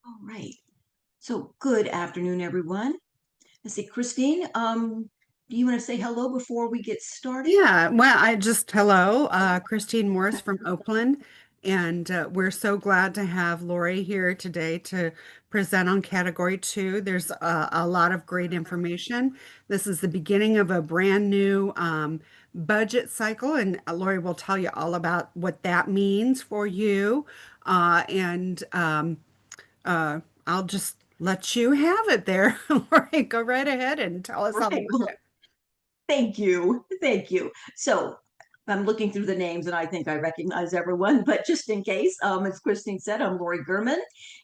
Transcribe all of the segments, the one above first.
All right. So good afternoon, everyone. Let's see, Christine, do you want to say hello before we get started? Yeah, well, hello, Christine Morris from Oakland, and we're so glad to have Lori here today to present on Category 2. There's a lot of great information. This is the beginning of a brand new budget cycle, and Lori will tell you all about what that means for you. And I'll just let you have it there. Lori, go right ahead and tell us all Right. about Well, it. thank you. Thank you. So I'm looking through the names and I think I recognize everyone, but just in case, as Christine said, I'm Lori Gurman,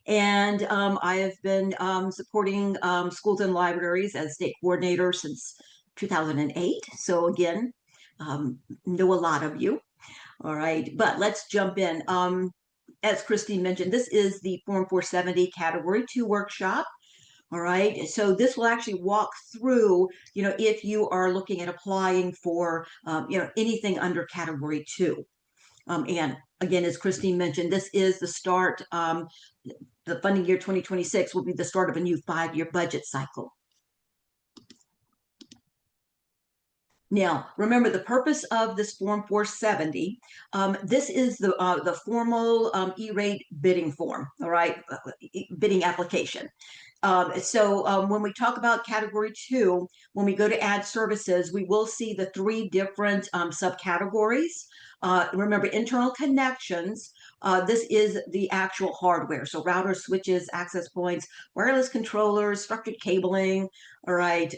and I have been supporting schools and libraries as state coordinator since 2008. So again, know a lot of you. All right, but let's jump in. As Christine mentioned, this is the Form 470 Category 2 workshop. All right, so this will actually walk through, if you are looking at applying for, anything under Category 2. And again, as Christine mentioned, this is the start, the funding year 2026 will be the start of a new 5-year budget cycle. Now, remember the purpose of this Form 470. This is the formal E-rate bidding form, all right, bidding application. When we talk about Category 2, when we go to add services, we will see the 3 different subcategories. Remember, internal connections. This is the actual hardware, so routers, switches, access points, wireless controllers, structured cabling. All right.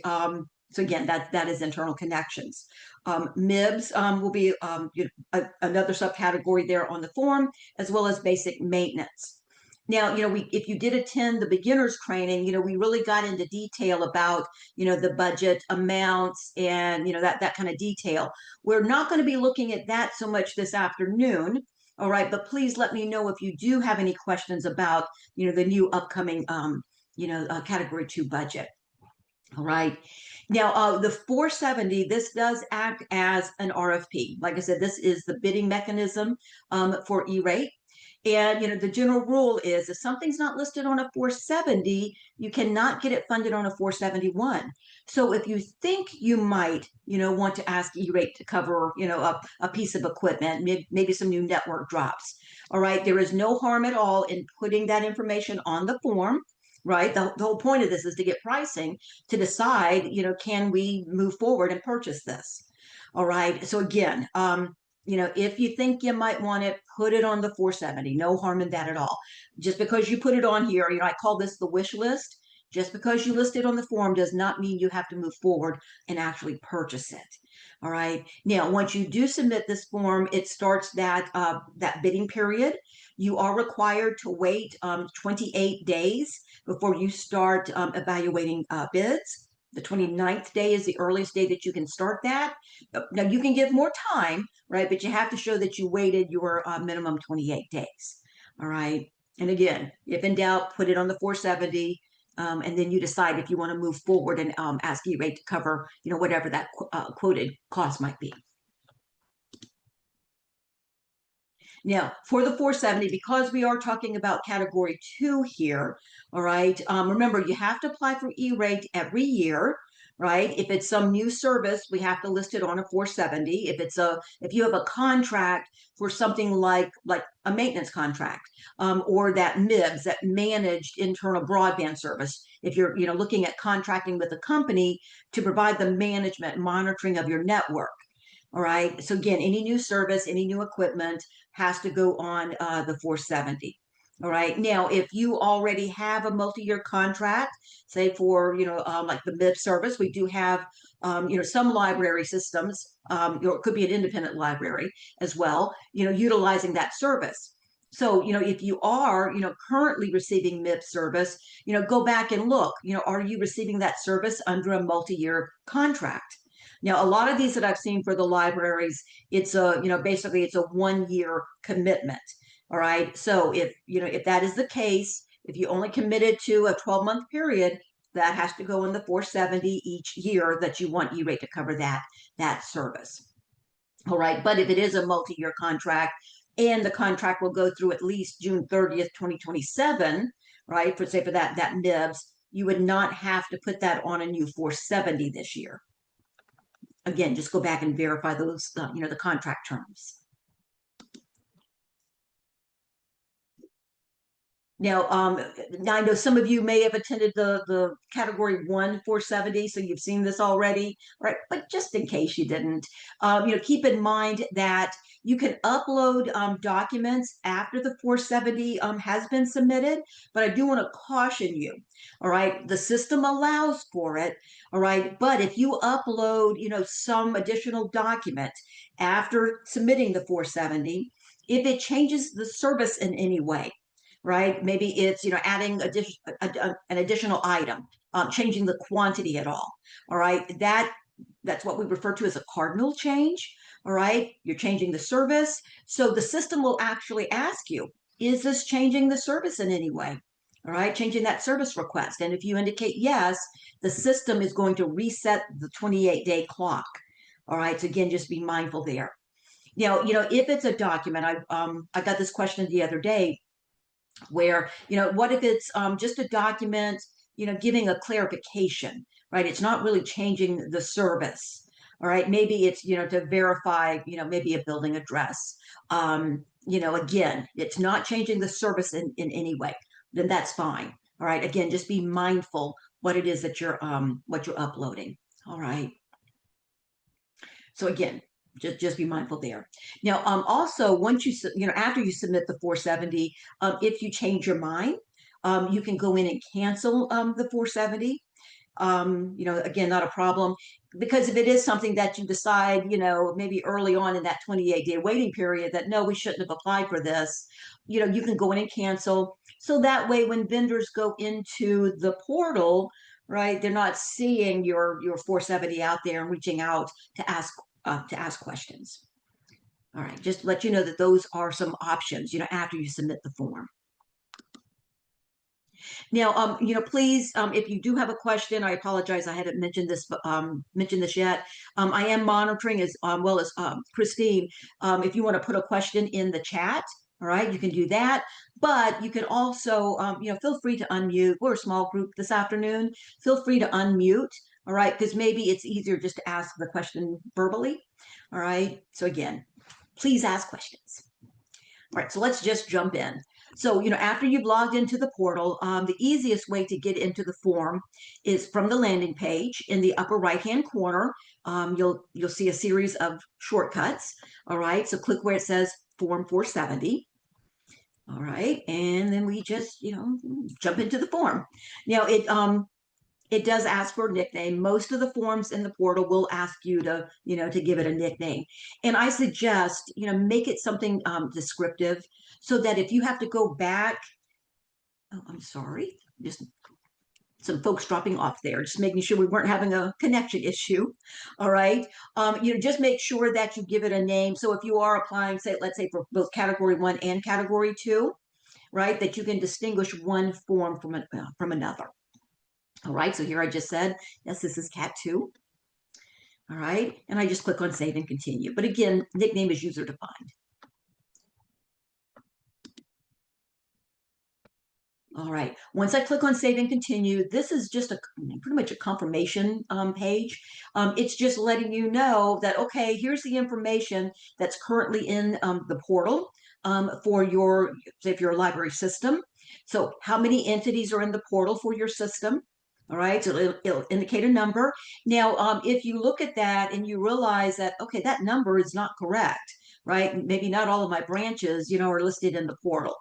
So again, that is internal connections. MIBS will be another subcategory there on the form, as well as basic maintenance. Now, if you did attend the beginners training, we really got into detail about, the budget amounts and, that kind of detail. We're not going to be looking at that so much this afternoon. All right, but please let me know if you do have any questions about, the new upcoming, Category 2 budget. All right. Now, the 470, this does act as an RFP. Like I said, this is the bidding mechanism for E-rate. And, the general rule is if something's not listed on a 470, you cannot get it funded on a 471. So if you think you might, want to ask E-rate to cover, a piece of equipment, maybe some new network drops. All right. There is no harm at all in putting that information on the form, right? The whole point of this is to get pricing to decide, can we move forward and purchase this? All right. So again, if you think you might want it, put it on the 470. No harm in that at all. Just because you put it on here, I call this the wish list. Just because you list it on the form does not mean you have to move forward and actually purchase it. All right. Now, once you do submit this form, it starts that bidding period. You are required to wait 28 days before you start evaluating bids. The 29th day is the earliest day that you can start that. Now, you can give more time, right? But you have to show that you waited your minimum 28 days. All right. And again, if in doubt, put it on the 470. And then you decide if you want to move forward and ask E-rate to cover, whatever that quoted cost might be. Now, for the 470, because we are talking about Category 2 here, all right, remember, you have to apply for E-rate every year, right? If it's some new service, we have to list it on a 470. If you have a contract for something like a maintenance contract, or that MIBS, that managed internal broadband service, if you're, looking at contracting with a company to provide the management monitoring of your network. All right. So again, any new service, any new equipment has to go on the 470. All right. Now, if you already have a multi-year contract, say for, like the MIB service, we do have, some library systems, it could be an independent library as well, utilizing that service. So, if you are, currently receiving MIB service, go back and look, are you receiving that service under a multi-year contract? Now, a lot of these that I've seen for the libraries, it's basically it's a 1-year commitment. All right. So if that is the case, if you only committed to a 12-month period, that has to go in the 470 each year that you want E-rate to cover that service. All right. But if it is a multi-year contract and the contract will go through at least June 30th, 2027, right? For say for that MIBS, you would not have to put that on a new 470 this year. Again, just go back and verify those, the contract terms. Now, I know some of you may have attended the Category 1 470, so you've seen this already, right? But just in case you didn't, keep in mind that you can upload documents after the 470 has been submitted, but I do want to caution you, all right? The system allows for it, all right? But if you upload, some additional document after submitting the 470, if it changes the service in any way, right? Maybe it's, adding an additional item, changing the quantity at all right? That's what we refer to as a cardinal change, all right? You're changing the service. So the system will actually ask you, is this changing the service in any way? All right, changing that service request. And if you indicate yes, the system is going to reset the 28-day clock. All right, so again, just be mindful there. If it's a document, I got this question the other day where, what if it's just a document, giving a clarification, right? It's not really changing the service. All right. Maybe it's, to verify, maybe a building address. Again, it's not changing the service in any way. Then that's fine. All right. Again, just be mindful what it is that you're uploading. All right. So again, just be mindful there. Now, also once after you submit the 470, if you change your mind, you can go in and cancel the 470. Again, not a problem, because if it is something that you decide, maybe early on in that 28-day waiting period that no, we shouldn't have applied for this, you can go in and cancel. So that way, when vendors go into the portal, right, they're not seeing your 470 out there and reaching out to ask questions. All right, just to let you know that those are some options, after you submit the form. Now, please, if you do have a question, I apologize, I haven't mentioned this yet. I am monitoring as well as Christine. If you want to put a question in the chat, all right, you can do that. But you can also, feel free to unmute. We're a small group this afternoon. Feel free to unmute, all right, because maybe it's easier just to ask the question verbally. All right. So again, please ask questions. All right, so let's just jump in. So, after you've logged into the portal, the easiest way to get into the form is from the landing page. In the upper right-hand corner, you'll see a series of shortcuts. All right, so click where it says Form 470. All right, and then we just, jump into the form. Now, it does ask for a nickname. Most of the forms in the portal will ask you to, to give it a nickname. And I suggest, make it something descriptive so that if you have to go back, oh, I'm sorry, just some folks dropping off there, just making sure we weren't having a connection issue. All right. Just make sure that you give it a name. So if you are applying, say, let's say for both Category 1 and Category 2, right, that you can distinguish one form from another. All right, so here I just said, yes, this is Cat 2. All right, and I just click on Save and Continue. But again, nickname is user defined. All right, once I click on Save and Continue, this is just pretty much a confirmation page. It's just letting you know that, okay, here's the information that's currently in the portal for your, say, if you're a library system. So how many entities are in the portal for your system? All right, so it'll indicate a number. Now, if you look at that and you realize that, okay, that number is not correct, right? Maybe not all of my branches, are listed in the portal.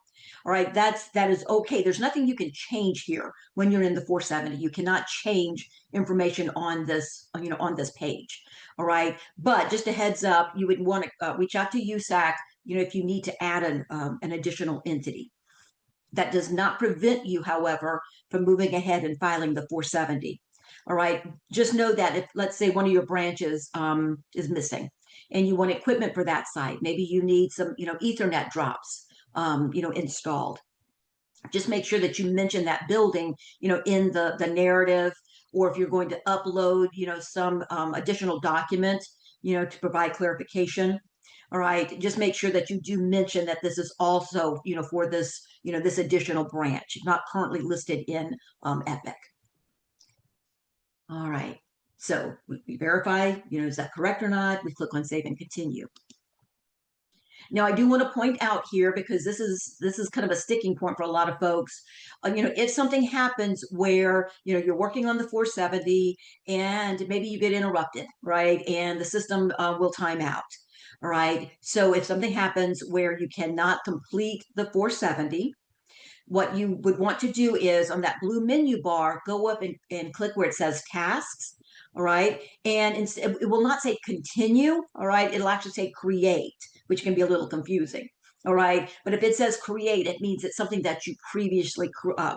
All right, that is okay. There's nothing you can change here when you're in the 470. You cannot change information on this, on this page. All right, but just a heads up, you would want to reach out to USAC, if you need to add an additional entity. That does not prevent you, however, from moving ahead and filing the 470. All right, just know that if, let's say, one of your branches is missing and you want equipment for that site, maybe you need some, Ethernet drops, installed. Just make sure that you mention that building, in the narrative, or if you're going to upload, some additional document, to provide clarification. All right, just make sure that you do mention that this is also, for this, this additional branch, not currently listed in Epic. All right, so we verify, is that correct or not? We click on save and continue. Now, I do want to point out here, because this is kind of a sticking point for a lot of folks. If something happens where you're working on the 470 and maybe you get interrupted, right, and the system will time out. All right. So if something happens where you cannot complete the 470, what you would want to do is on that blue menu bar, go up and click where it says tasks. All right. And it will not say continue. All right. It'll actually say create, which can be a little confusing. All right. But if it says create, it means it's something that you previously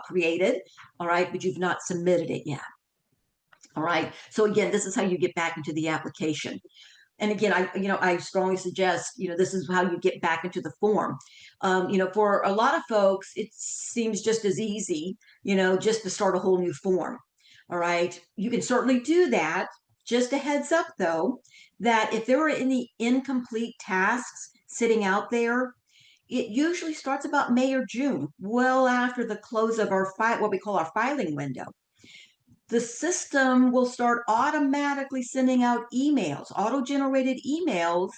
created. All right. But you've not submitted it yet. All right. So again, this is how you get back into the application. And again, I strongly suggest, this is how you get back into the form. For a lot of folks, it seems just as easy, just to start a whole new form. All right. You can certainly do that. Just a heads up, though, that if there are any incomplete tasks sitting out there, it usually starts about May or June, well after the close of our what we call our filing window. The system will start automatically sending out emails, auto-generated emails,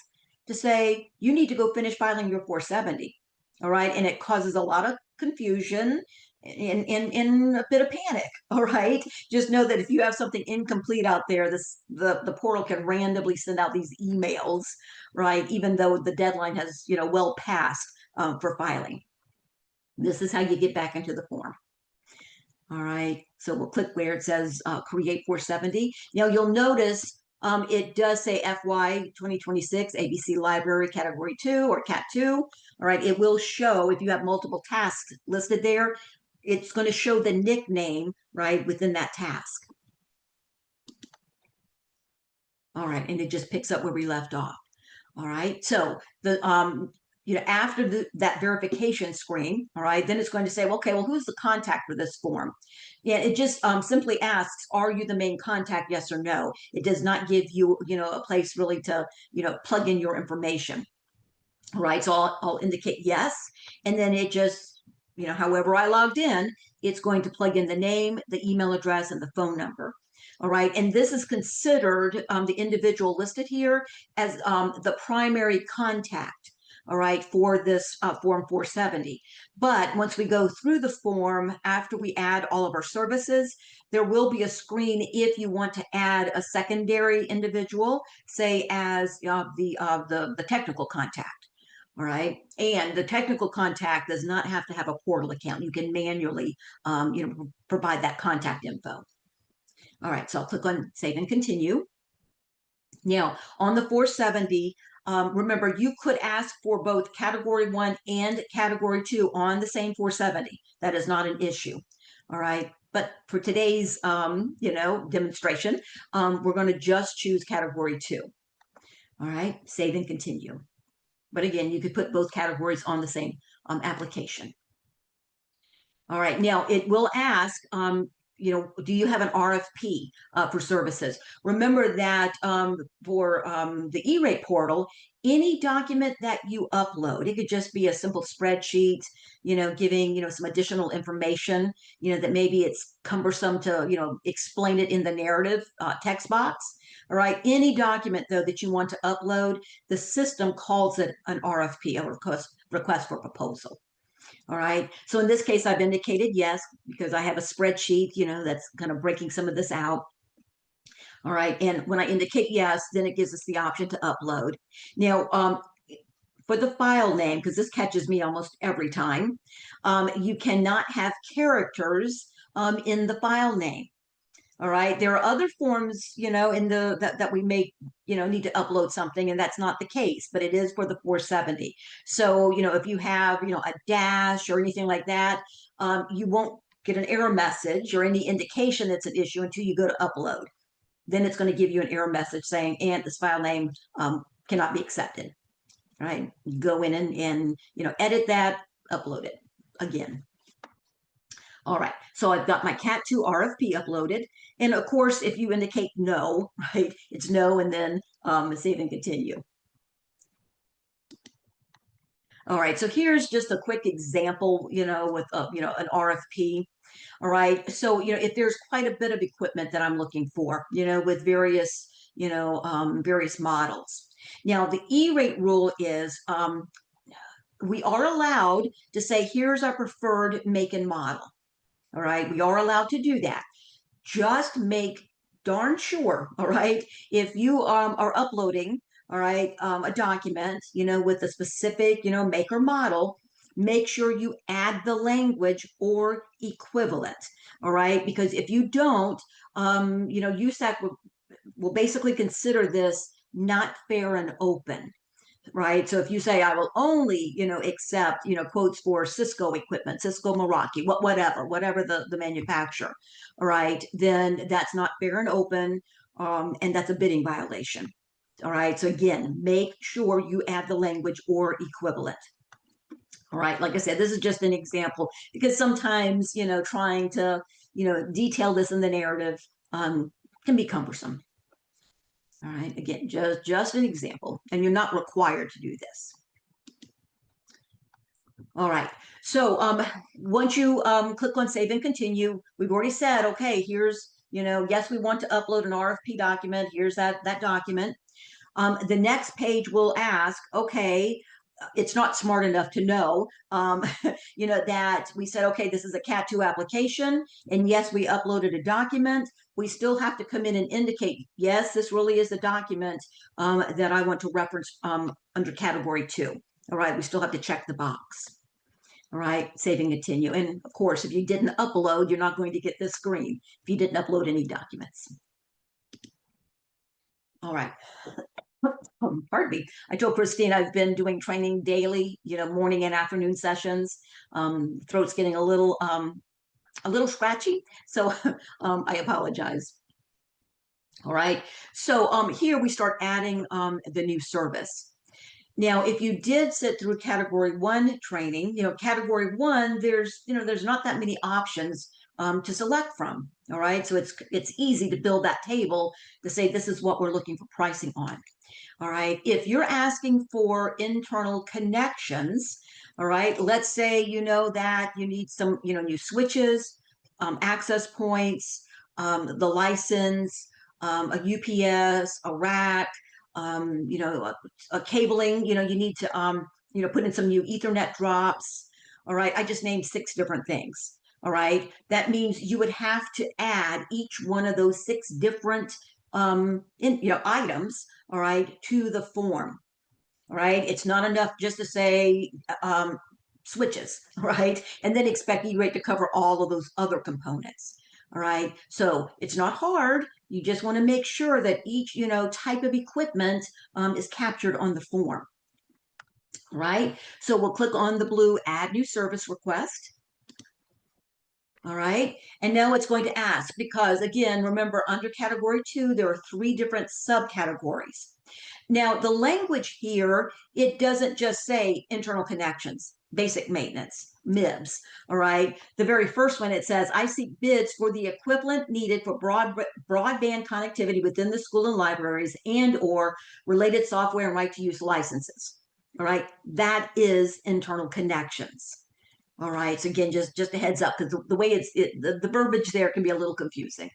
to say, you need to go finish filing your 470. All right. And it causes a lot of confusion and a bit of panic. All right. Just know that if you have something incomplete out there, the portal can randomly send out these emails, right? Even though the deadline has, well passed for filing. This is how you get back into the form. All right, so we'll click where it says create 470. Now you'll notice it does say FY2026 ABC Library Category 2 or Cat 2. All right, it will show if you have multiple tasks listed there, it's going to show the nickname, right, within that task. All right, and it just picks up where we left off. All right, so the after that verification screen, all right, then it's going to say, well, okay, well, who's the contact for this form? Yeah, it just simply asks, are you the main contact, yes or no? It does not give you, a place really to, plug in your information. All right, so I'll indicate yes, and then it just, however I logged in, it's going to plug in the name, the email address, and the phone number. All right, and this is considered the individual listed here as the primary contact, all right, for this Form 470. But once we go through the form, after we add all of our services, there will be a screen if you want to add a secondary individual, say as the technical contact. All right. And the technical contact does not have to have a portal account. You can manually, provide that contact info. All right. So I'll click on save and continue. Now on the 470, remember, you could ask for both category 1 and category 2 on the same 470. That is not an issue. All right. But for today's, demonstration, we're going to just choose category 2. All right. Save and continue. But again, you could put both categories on the same application. All right, now it will ask, do you have an RFP for services? Remember that for the E-rate portal, any document that you upload, it could just be a simple spreadsheet, giving, some additional information, that maybe it's cumbersome to, explain it in the narrative text box. All right, any document, though, that you want to upload, the system calls it an RFP, a request for proposal. All right, so in this case, I've indicated yes, because I have a spreadsheet, that's kind of breaking some of this out. All right, and when I indicate yes, then it gives us the option to upload. Now, for the file name, because this catches me almost every time, you cannot have characters in the file name. All right. There are other forms, in that we may, need to upload something, and that's not the case, but it is for the 470. So, if you have, a dash or anything like that, you won't get an error message or any indication that's an issue until you go to upload. Then it's going to give you an error message saying, and this file name cannot be accepted. All right. Go in and edit that, upload it again. All right, so I've got my Cat 2 RFP uploaded. And of course, if you indicate no, right, it's no, and then save and continue. All right, so here's just a quick example, with an RFP. All right, so if there's quite a bit of equipment that I'm looking for, with various, various models. Now, the E-rate rule is we are allowed to say, here's our preferred make and model. All right, we are allowed to do that. Just make darn sure, all right, if you are uploading, all right, a document, with a specific, make or model, make sure you add the language or equivalent, all right, because if you don't, USAC will basically consider this not fair and open, right? So if you say, I will only, accept, quotes for Cisco equipment, Cisco Meraki, whatever the manufacturer, all right, then that's not fair and open, and that's a bidding violation. All right. So again, make sure you add the language or equivalent. All right. Like I said, this is just an example because sometimes, trying to, detail this in the narrative can be cumbersome. All right, again, just an example, and you're not required to do this. All right, so once you click on save and continue, we've already said, okay, here's, yes, we want to upload an RFP document. Here's that document. The next page will ask, okay, it's not smart enough to know, that we said, okay, this is a Cat 2 application. And yes, we uploaded a document. We still have to come in and indicate, yes, this really is the document that I want to reference under category 2. All right, we still have to check the box. All right, save and continue. And of course, if you didn't upload, you're not going to get this screen if you didn't upload any documents. All right. Pardon me. I told Christine I've been doing training daily, morning and afternoon sessions. Throat's getting a little scratchy, so I apologize. All right. So here we start adding the new service. Now, if you did sit through category 1 training, category 1, there's not that many options to select from. All right. So it's easy to build that table to say this is what we're looking for pricing on. All right. If you're asking for internal connections, all right, let's say that you need some, new switches, access points, the license, a UPS, a rack, a cabling, you need to, put in some new Ethernet drops. All right. I just named 6 different things. All right. That means you would have to add each one of those 6 different items, all right, to the form. All right. It's not enough just to say switches, right? And then expect E-rate to cover all of those other components. All right. So it's not hard. You just want to make sure that each, type of equipment is captured on the form. All right. So we'll click on the blue add new service request. All right. And now it's going to ask because, again, remember, under category 2, there are 3 different subcategories. Now, the language here, it doesn't just say internal connections, basic maintenance, MIBS. All right. The very first one, it says, I seek bids for the equivalent needed for broadband connectivity within the school and libraries and or related software and right to use licenses. All right. That is internal connections. All right. So again, just a heads up, because the way the verbiage there can be a little confusing.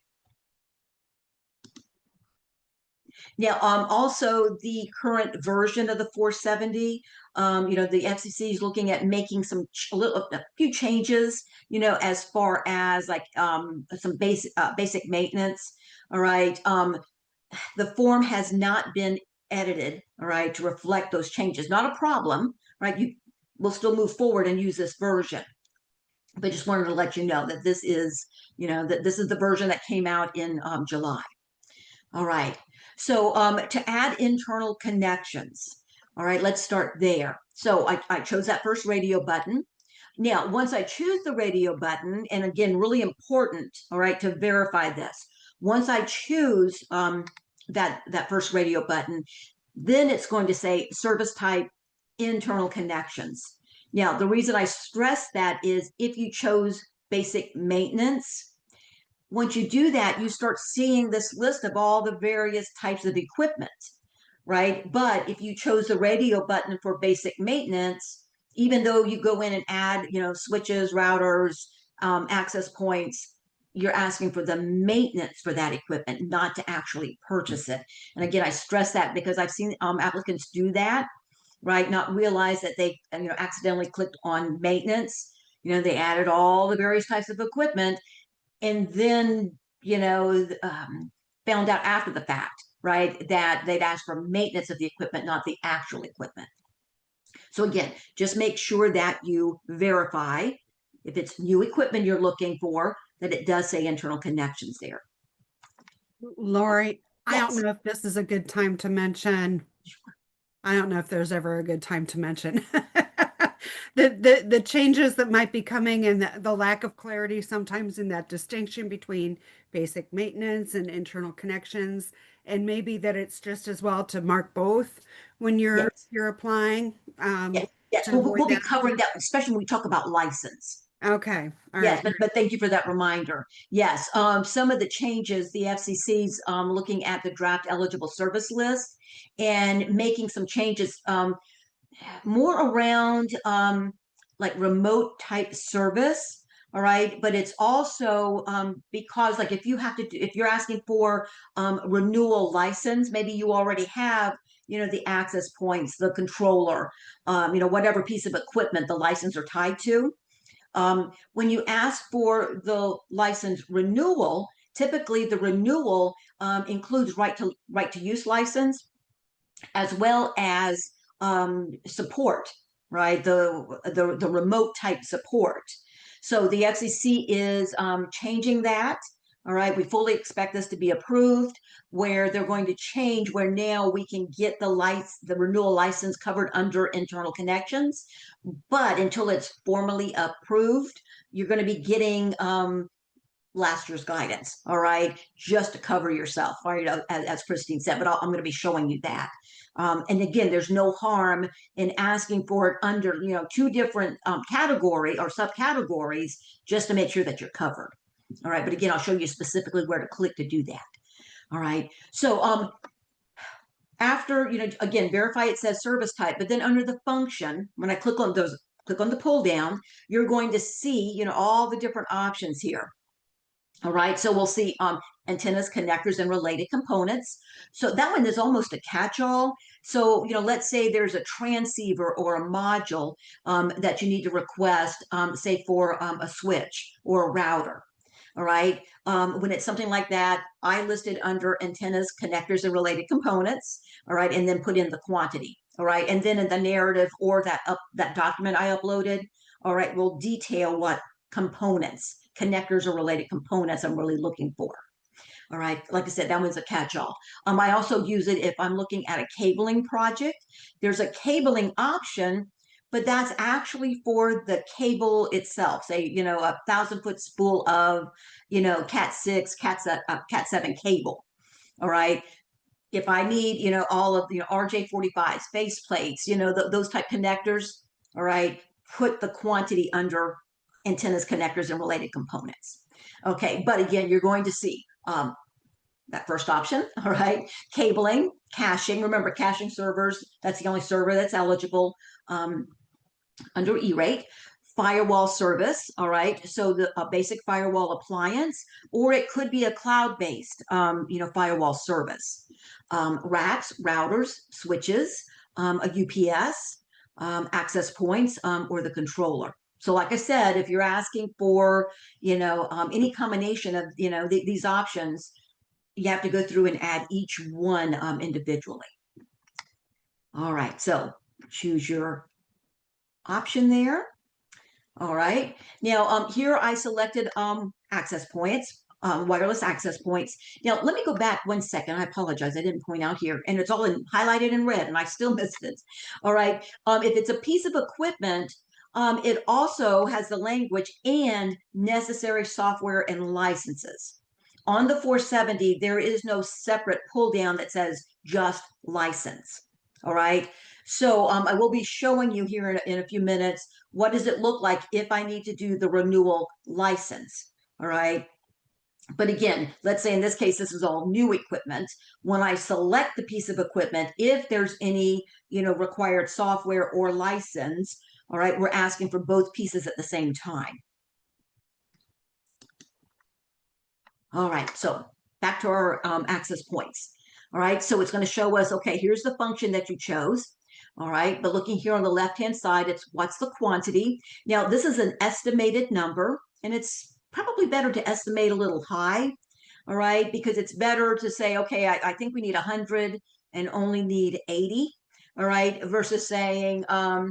Now, also the current version of the 470, the FCC is looking at making a few changes, as far as like some basic maintenance. All right. The form has not been edited, all right, to reflect those changes. Not a problem, right? We'll still move forward and use this version. But just wanted to let you know that this is, this is the version that came out in July. All right. So to add internal connections, all right, let's start there. So I chose that first radio button. Now, once I choose the radio button, and again, really important, all right, to verify this. Once I choose that first radio button, then it's going to say service type internal connections. Now, the reason I stress that is if you chose basic maintenance, once you do that, you start seeing this list of all the various types of equipment, right? But if you chose the radio button for basic maintenance, even though you go in and add, switches, routers, access points, you're asking for the maintenance for that equipment, not to actually purchase it. And again, I stress that because I've seen applicants do that, right? Not realize that they, accidentally clicked on maintenance. They added all the various types of equipment, and then, found out after the fact, right, that they'd asked for maintenance of the equipment, not the actual equipment. So again, just make sure that you verify if it's new equipment you're looking for, that it does say internal connections there. Lori, I don't Yes. know if this is a good time to mention. I don't know if there's ever a good time to mention the changes that might be coming, and the lack of clarity sometimes in that distinction between basic maintenance and internal connections, and maybe that it's just as well to mark both when you're Yes. applying, Yes. to avoid We'll be that. covering that, especially when we talk about license. Okay, all Yes, right. but thank you for that reminder. Yes, some of the changes, the FCC's looking at the draft eligible service list and making some changes more around like remote type service. All right, but it's also because like if you're asking for renewal license, maybe you already have the access points, the controller, whatever piece of equipment the license are tied to. When you ask for the license renewal, typically the renewal includes right to use license as well as support, right? The remote type support. So the FCC is changing that. All right, we fully expect this to be approved, where they're going to change where now we can get the renewal license covered under internal connections. But until it's formally approved, you're going to be getting last year's guidance, all right, just to cover yourself, all right, as Christine said, but I'm going to be showing you that. And again, there's no harm in asking for it under, two different category or subcategories just to make sure that you're covered. All right, but again, I'll show you specifically where to click to do that. All right, so after, again, verify it says service type, but then under the function, when I click on the pull down, you're going to see, all the different options here. All right, so we'll see antennas, connectors, and related components. So that one is almost a catch-all. So, let's say there's a transceiver or a module that you need to request, say for a switch or a router. All right, when it's something like that, I listed under antennas, connectors, and related components. All right, and then put in the quantity. All right, and then in the narrative or that document I uploaded, all right, we'll detail what components, connectors, or related components I'm really looking for. All right, like I said, that one's a catch-all. I also use it if I'm looking at a cabling project. There's a cabling option, but that's actually for the cable itself. Say, a 1,000-foot spool of, Cat 6, Cat 7 cable. All right. If I need, all of, RJ45s, face plates, those type connectors, all right, put the quantity under antennas, connectors, and related components. Okay, but again, you're going to see that first option, all right, cabling, caching. Remember, caching servers, that's the only server that's eligible under E-rate. Firewall service, all right, so a basic firewall appliance, or it could be a cloud-based, firewall service. Racks, routers, switches, a UPS, access points, or the controller. So like I said, if you're asking for, any combination of, these options, you have to go through and add each one individually. All right, so choose your option there. All right, now here I selected access points, wireless access points. Now let me go back 1 second. I apologize, I didn't point out here, and it's all highlighted in red, and I still missed it. All right, if it's a piece of equipment, it also has the language and necessary software and licenses. On the 470, there is no separate pull down that says just license. All right, so I will be showing you here in a few minutes, what does it look like if I need to do the renewal license? All right. But again, let's say in this case, this is all new equipment. When I select the piece of equipment, if there's any, required software or license, All right, we're asking for both pieces at the same time. All right, so back to our access points. All right, so it's going to show us, okay, here's the function that you chose. All right, but looking here on the left-hand side, it's what's the quantity. Now, this is an estimated number, and it's probably better to estimate a little high, all right, because it's better to say, okay, I think we need 100 and only need 80, all right, versus saying, I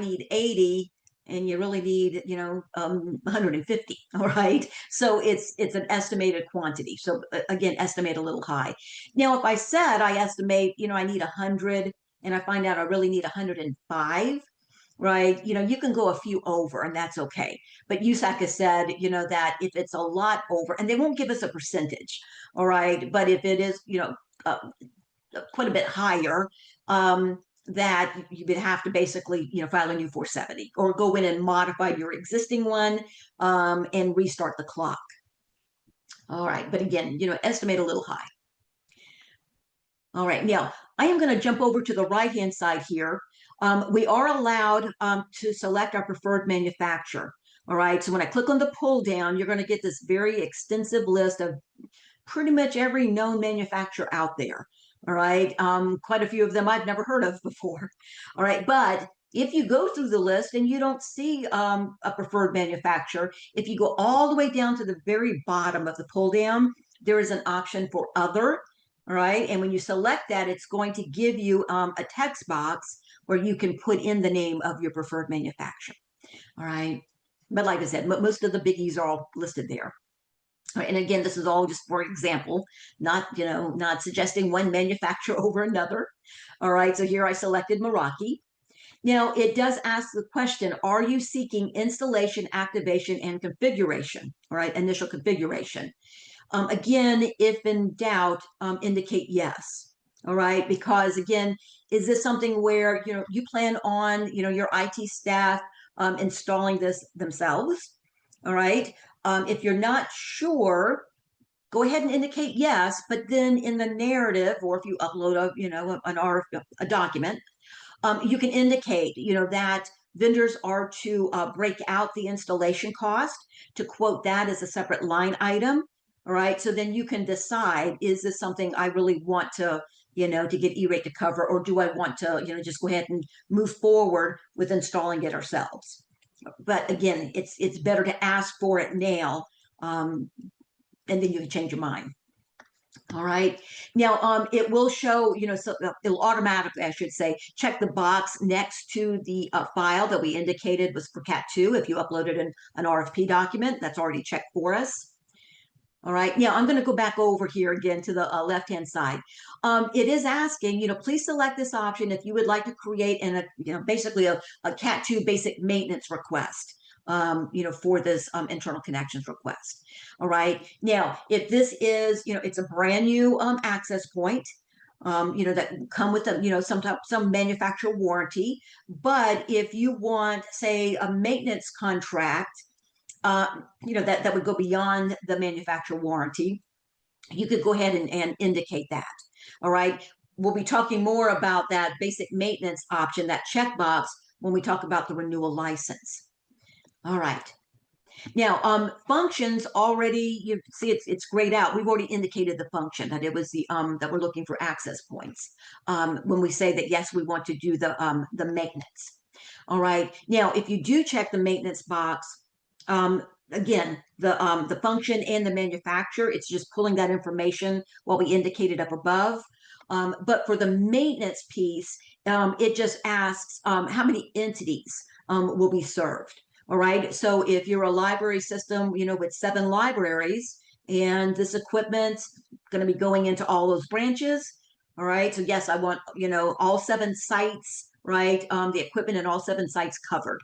need 80 and you really need 150. All right, so it's an estimated quantity. So again, estimate a little high. Now if I said I estimate I need 100 and I find out I really need 105, right, you can go a few over and that's okay. But USAC has said that if it's a lot over, and they won't give us a percentage, all right, but if it is uh, quite a bit higher, that you would have to basically, file a new 470 or go in and modify your existing one, and restart the clock. All right, but again, estimate a little high. All right, now I am going to jump over to the right-hand side here. We are allowed to select our preferred manufacturer. All right, so when I click on the pull down, you're going to get this very extensive list of pretty much every known manufacturer out there. All right, quite a few of them I've never heard of before. All right, but if you go through the list and you don't see a preferred manufacturer, if you go all the way down to the very bottom of the pull down, there is an option for other. All right, and when you select that, it's going to give you a text box where you can put in the name of your preferred manufacturer. All right, but like I said, most of the biggies are all listed there. And again, this is all just for example, not suggesting one manufacturer over another. All right, so here I selected Meraki. Now it does ask the question, are you seeking installation, activation, and configuration? All right, initial configuration. Again, if in doubt, indicate yes. All right, because again, is this something where you plan on your IT staff installing this themselves? All right, if you're not sure, go ahead and indicate yes, but then in the narrative, or if you upload a document, you can indicate that vendors are to break out the installation cost, to quote that as a separate line item. All right, so then you can decide, is this something I really want to to get E-rate to cover, or do I want to just go ahead and move forward with installing it ourselves? But again, it's better to ask for it now, and then you can change your mind. All right. Now, it will show, so it'll automatically, I should say, check the box next to the file that we indicated was for Cat 2. If you uploaded an RFP document, that's already checked for us. All right. Now, I'm going to go back over here again to the left-hand side. It is asking, please select this option if you would like to create basically a Cat 2 basic maintenance request. For this internal connections request. All right. Now, if this is, it's a brand new access point, that come with some manufacturer warranty. But if you want, say, a maintenance contract, that would go beyond the manufacturer warranty, you could go ahead and indicate that. All right. We'll be talking more about that basic maintenance option, that checkbox, when we talk about the renewal license. All right. Now, functions already, you see it's grayed out. We've already indicated the function, that it was the that we're looking for access points. When we say that, yes, we want to do the maintenance. All right. Now, if you do check the maintenance box, again, the function and the manufacturer, it's just pulling that information while we indicated up above. But for the maintenance piece, it just asks how many entities will be served. All right. So if you're a library system, with 7 libraries, and this equipment's going to be going into all those branches. All right. So yes, I want, all 7 sites, right? The equipment in all 7 sites covered.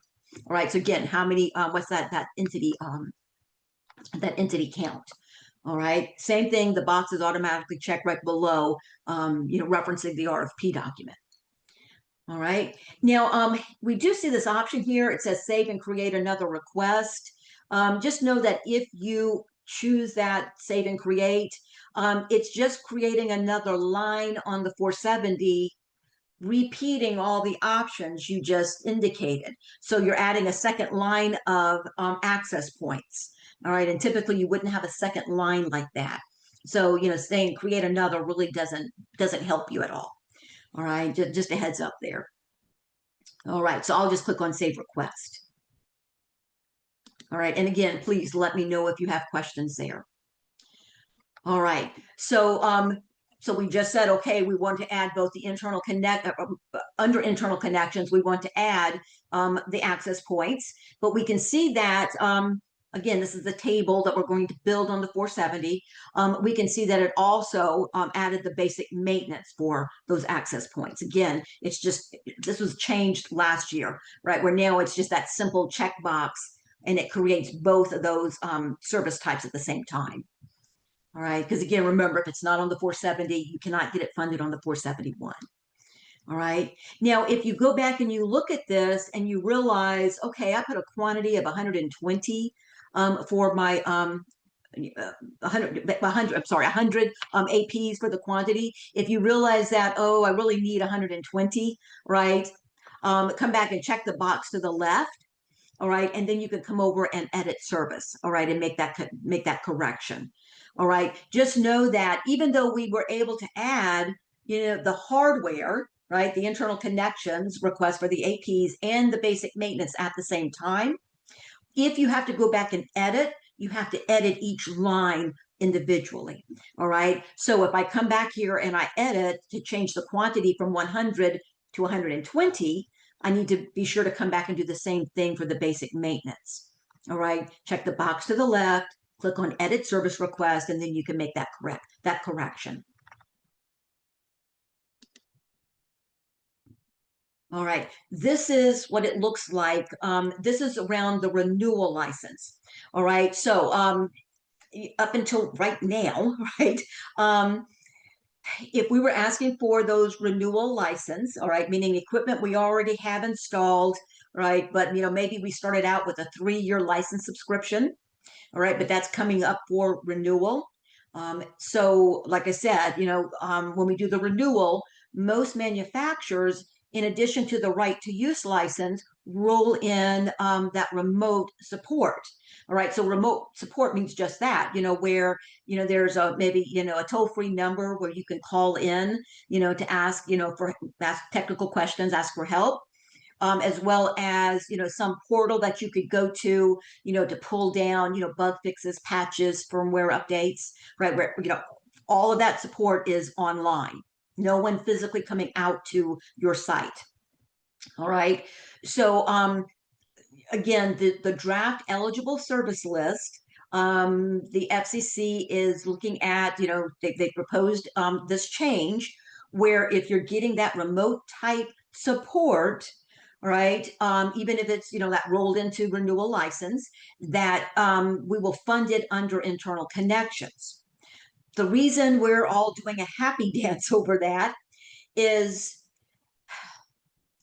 All right. So again, how many, what's that entity count? All right. Same thing. The box is automatically checked right below, referencing the RFP document. All right. Now, we do see this option here. It says save and create another request. Just know that if you choose that save and create, it's just creating another line on the 470 repeating all the options you just indicated. So you're adding a second line of access points. All right. And typically you wouldn't have a second line like that. So, saying create another really doesn't help you at all. All right. Just a heads up there. All right. So I'll just click on save request. All right. And again, please let me know if you have questions there. All right. So we just said, okay, we want to add both the under internal connections, we want to add the access points, but we can see that, again, this is the table that we're going to build on the 470. We can see that it also added the basic maintenance for those access points. Again, this was changed last year, right? Where now it's just that simple checkbox and it creates both of those service types at the same time. All right, because again, remember, if it's not on the 470, you cannot get it funded on the 471. All right, now if you go back and you look at this and you realize, okay, I put a quantity of 120 for my 100 APs for the quantity. If you realize that, oh, I really need 120, right? Come back and check the box to the left. All right, and then you can come over and edit service. All right, and make that correction. All right, just know that even though we were able to add, the hardware, right, the internal connections request for the APs and the basic maintenance at the same time, if you have to go back and edit, you have to edit each line individually. All right, so if I come back here and I edit to change the quantity from 100 to 120, I need to be sure to come back and do the same thing for the basic maintenance. All right, check the box to the left, click on edit service request, and then you can make that correction. All right, this is what it looks like. This is around the renewal license. All right, so up until right now, right, if we were asking for those renewal license, all right, meaning equipment we already have installed, right, but maybe we started out with a 3-year license subscription, all right, but that's coming up for renewal. So like I said, when we do the renewal, most manufacturers, in addition to the right to use license, roll in that remote support. All right, so remote support means just that, where there's maybe a toll-free number where you can call in, to ask ask technical questions, ask for help. As well as some portal that you could go to to pull down bug fixes, patches, firmware updates, right, where all of that support is online, no one physically coming out to your site. All right, so again, the draft eligible service list, the FCC is looking at, they proposed this change where if you're getting that remote type support, right, even if it's that rolled into renewal license, that we will fund it under internal connections. The reason we're all doing a happy dance over that is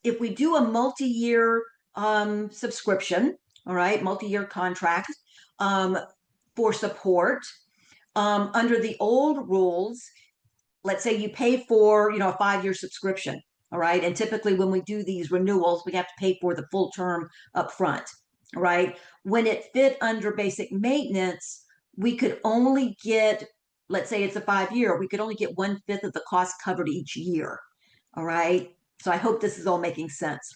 if we do a multi-year subscription, all right, multi-year contract for support, under the old rules, let's say you pay for a 5-year subscription. All right, and typically when we do these renewals, we have to pay for the full term up front. All right, when it fit under basic maintenance, we could only get, let's say it's a 5-year, we could only get 1/5 of the cost covered each year. All right, so I hope this is all making sense.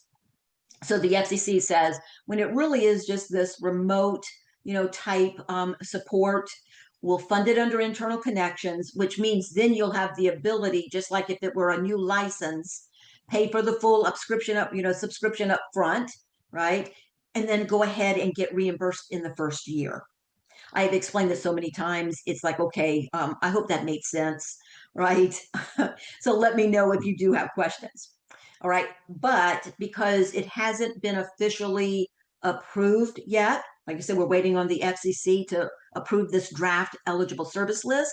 So the FCC says when it really is just this remote type support, we'll fund it under internal connections, which means then you'll have the ability, just like if it were a new license, pay for the full subscription up front, right? And then go ahead and get reimbursed in the first year. I've explained this so many times. It's like, okay, I hope that made sense, right? So let me know if you do have questions. All right, but because it hasn't been officially approved yet, like I said, we're waiting on the FCC to approve this draft eligible service list.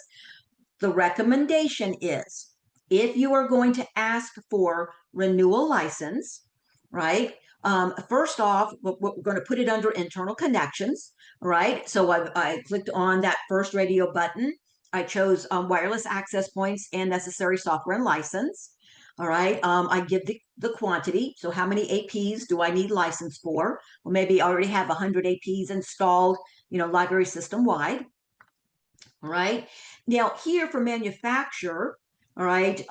The recommendation is if you are going to ask for renewal license, right? First off, we're going to put it under internal connections, right? So I clicked on that first radio button. I chose wireless access points and necessary software and license. All right. I give the quantity. So how many APs do I need license for? Well, maybe I already have 100 APs installed, library system wide. All right. Now here for manufacturer, all right,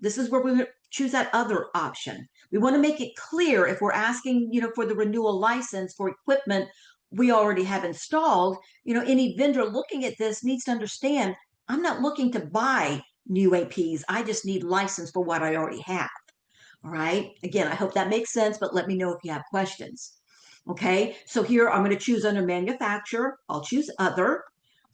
this is where we choose that other option. We want to make it clear if we're asking, for the renewal license for equipment we already have installed, any vendor looking at this needs to understand I'm not looking to buy new APs. I just need license for what I already have. All right. Again, I hope that makes sense, but let me know if you have questions. Okay. So here I'm going to choose under manufacturer. I'll choose other,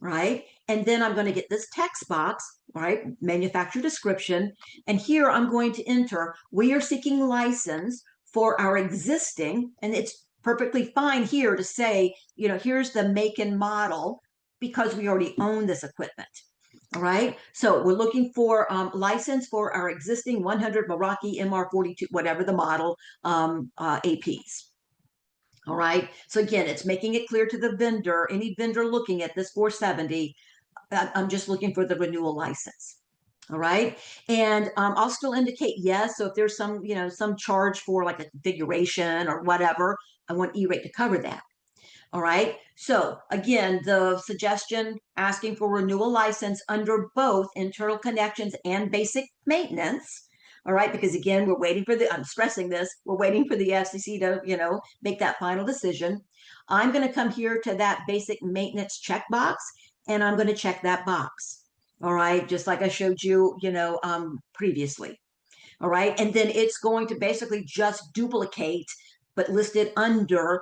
right? And then I'm going to get this text box, right? Manufacturer description. And here I'm going to enter, we are seeking license for our existing, and it's perfectly fine here to say, here's the make and model because we already own this equipment. All right. So we're looking for license for our existing 100 Meraki MR42, whatever the model, APs. All right. So again, it's making it clear to the vendor, any vendor looking at this 470, I'm just looking for the renewal license. All right. And I'll still indicate yes. So if there's some, some charge for like a configuration or whatever, I want E-rate to cover that. All right. So again, the suggestion asking for renewal license under both internal connections and basic maintenance. All right. Because again, we're waiting for I'm stressing this, we're waiting for the FCC to, make that final decision. I'm going to come here to that basic maintenance checkbox and I'm going to check that box. All right. Just like I showed you, previously. All right. And then it's going to basically just duplicate, but listed under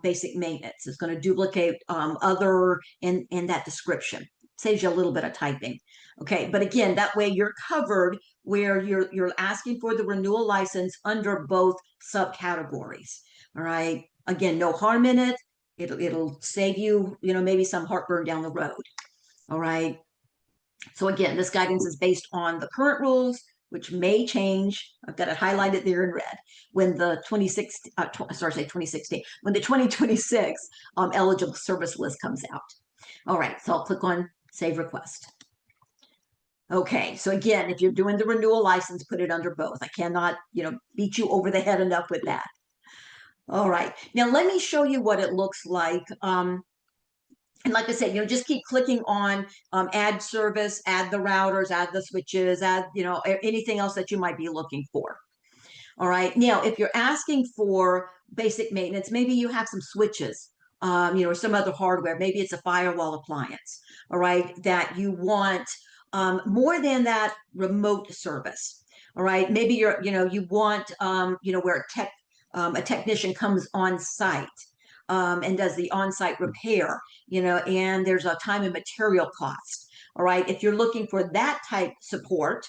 basic maintenance. It's going to duplicate other in that description. Saves you a little bit of typing. Okay. But again, that way you're covered where you're asking for the renewal license under both subcategories. All right. Again, no harm in it. It'll save you, maybe some heartburn down the road. All right. So again, this guidance is based on the current rules, which may change. I've got it highlighted there in red when the 2016, when the 2026 eligible service list comes out. All right, so I'll click on Save Request. Okay, so again, if you're doing the renewal license, put it under both. I cannot, beat you over the head enough with that. All right, now let me show you what it looks like. And like I said, just keep clicking on add service, add the routers, add the switches, add, anything else that you might be looking for. All right. Now, if you're asking for basic maintenance, maybe you have some switches, or some other hardware. Maybe it's a firewall appliance, all right, that you want more than that remote service. All right. Maybe you want, where a technician comes on site. And does the on-site repair, and there's a time and material cost. All right. If you're looking for that type support,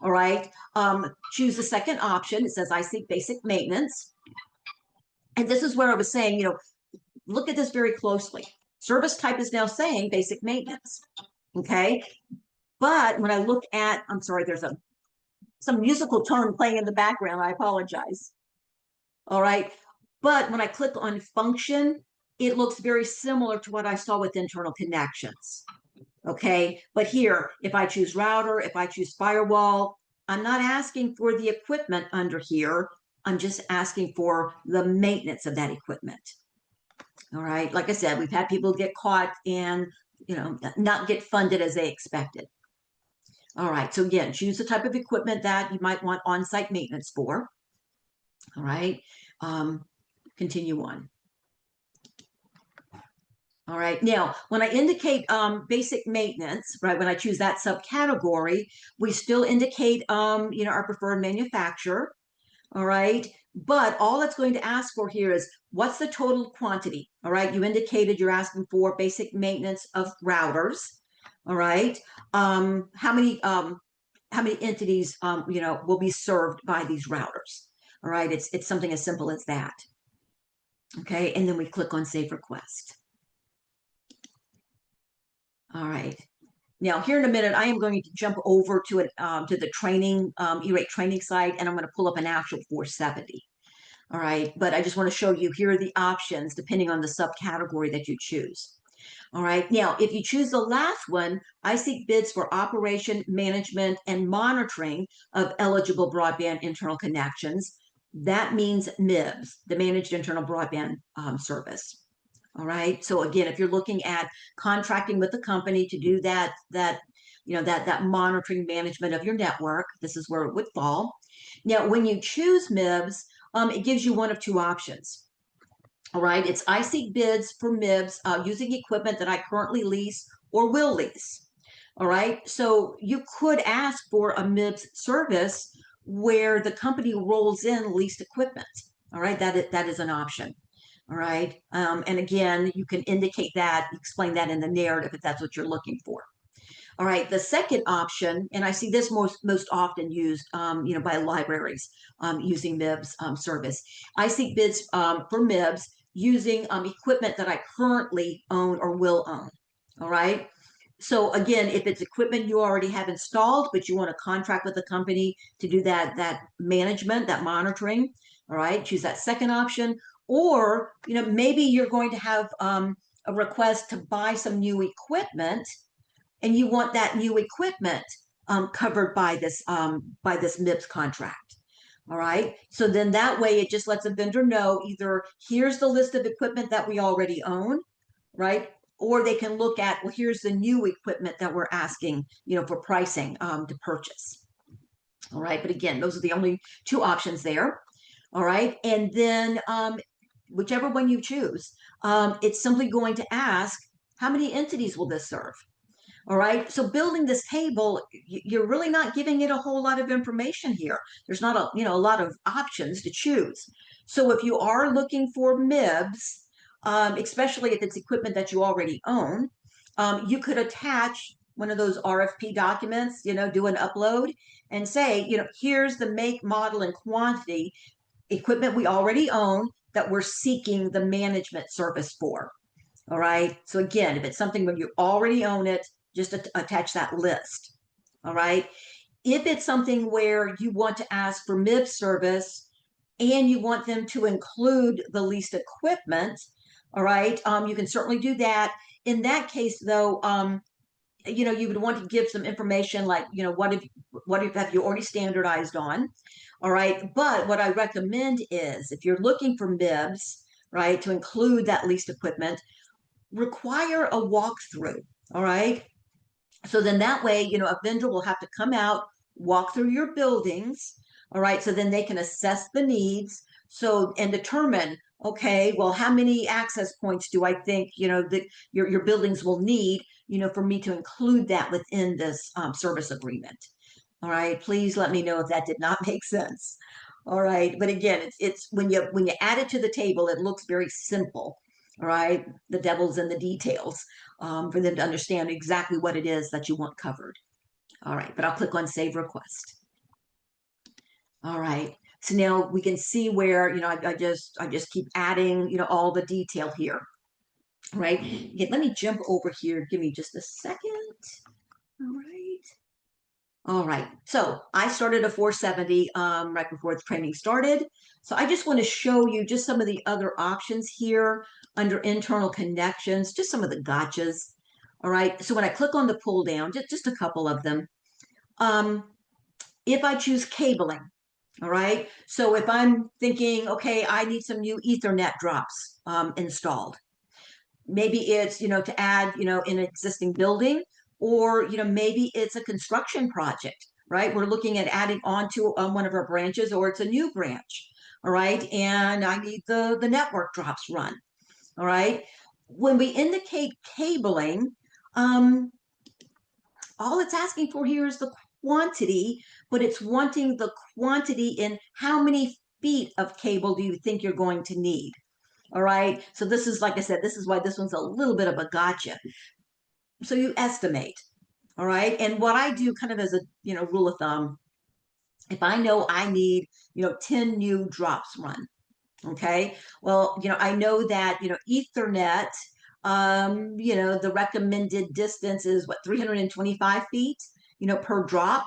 all right, choose the second option. It says I seek basic maintenance. And this is where I was saying, look at this very closely. Service type is now saying basic maintenance. Okay. But when I look at, I'm sorry, there's some musical tone playing in the background. I apologize. All right. But when I click on function, it looks very similar to what I saw with internal connections. Okay. But here, if I choose router, if I choose firewall, I'm not asking for the equipment under here. I'm just asking for the maintenance of that equipment. All right. Like I said, we've had people get caught and, not get funded as they expected. All right. So again, choose the type of equipment that you might want on-site maintenance for. All right. Continue on. All right. Now, when I indicate basic maintenance, right, when I choose that subcategory, we still indicate, our preferred manufacturer. All right. But all it's going to ask for here is what's the total quantity? All right. You indicated you're asking for basic maintenance of routers. All right. How many entities, will be served by these routers? All right. It's something as simple as that. Okay. And then we click on Save Request. All right. Now, here in a minute, I am going to jump over to the training, E-rate training site, and I'm going to pull up an actual 470. All right. But I just want to show you, here are the options depending on the subcategory that you choose. All right. Now, if you choose the last one, I seek bids for operation, management, and monitoring of eligible broadband internal connections. That means MIBS, the Managed Internal Broadband Service. All right. So again, if you're looking at contracting with the company to do that monitoring management of your network, this is where it would fall. Now, when you choose MIBS, it gives you one of two options. All right, it's I seek bids for MIBS using equipment that I currently lease or will lease. All right, so you could ask for a MIBS service where the company rolls in leased equipment. All right, that is an option. All right, and again, you can indicate that, explain that in the narrative if that's what you're looking for. All right, the second option, and I see this most often used, by libraries using MIBS service. I seek bids for MIBS using equipment that I currently own or will own. All right. So again, if it's equipment you already have installed, but you want to contract with a company to do that management, that monitoring, all right, choose that second option. Or maybe you're going to have a request to buy some new equipment, and you want that new equipment covered by this MIBS contract. All right. So then that way it just lets a vendor know either here's the list of equipment that we already own, right? Or they can look at, well, here's the new equipment that we're asking, for pricing to purchase. All right. But again, those are the only two options there. All right. And then whichever one you choose, it's simply going to ask, how many entities will this serve? All right. So building this table, you're really not giving it a whole lot of information here. There's not a lot of options to choose. So if you are looking for MIBS, especially if it's equipment that you already own, you could attach one of those RFP documents, do an upload and say, here's the make, model, and quantity equipment we already own that we're seeking the management service for. All right. So again, if it's something where you already own it, just attach that list. All right. If it's something where you want to ask for MIBS service and you want them to include the leased equipment, all right, you can certainly do that. In that case, though, you would want to give some information like, what have you already standardized on? All right. But what I recommend is if you're looking for MIBS, right, to include that leased equipment, require a walkthrough. All right. So then that way, a vendor will have to come out, walk through your buildings. All right. So then they can assess the needs. So, and determine, okay, well, how many access points do I think, that your buildings will need, for me to include that within this service agreement. All right. Please let me know if that did not make sense. All right. But again, it's when you add it to the table, it looks very simple. All right. The devil's in the details for them to understand exactly what it is that you want covered. All right. But I'll click on Save Request. All right. So now we can see where, I just keep adding, all the detail here. Right. Again, let me jump over here. Give me just a second. All right. All right. So I started a 470 right before the training started. So I just want to show you just some of the other options here under internal connections, just some of the gotchas. All right. So when I click on the pull down, just a couple of them. If I choose cabling, all right. So if I'm thinking, okay, I need some new Ethernet drops installed. Maybe it's, to add, in an existing building, or, maybe it's a construction project, right? We're looking at adding on to one of our branches, or it's a new branch. All right. And I need the network drops run. All right. When we indicate cabling, all it's asking for here is the quantity, but it's wanting the quantity in how many feet of cable do you think you're going to need? All right. So this is, like I said, this is why this one's a little bit of a gotcha. So you estimate. All right. And what I do kind of as a, rule of thumb, if I know I need, 10 new drops run. Okay. Well, I know that, Ethernet, the recommended distance is what, 325 feet, per drop.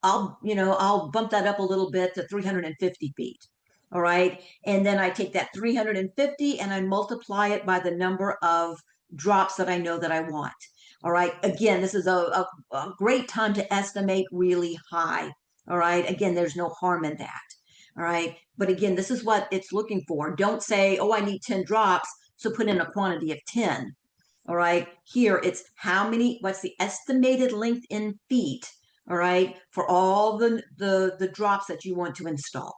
I'll bump that up a little bit to 350 feet. All right. And then I take that 350 and I multiply it by the number of drops that I know that I want. All right. Again, this is a great time to estimate really high. All right. Again, there's no harm in that. All right. But again, this is what it's looking for. Don't say, oh, I need 10 drops, so put in a quantity of 10. All right. Here it's what's the estimated length in feet, all right, for all the drops that you want to install.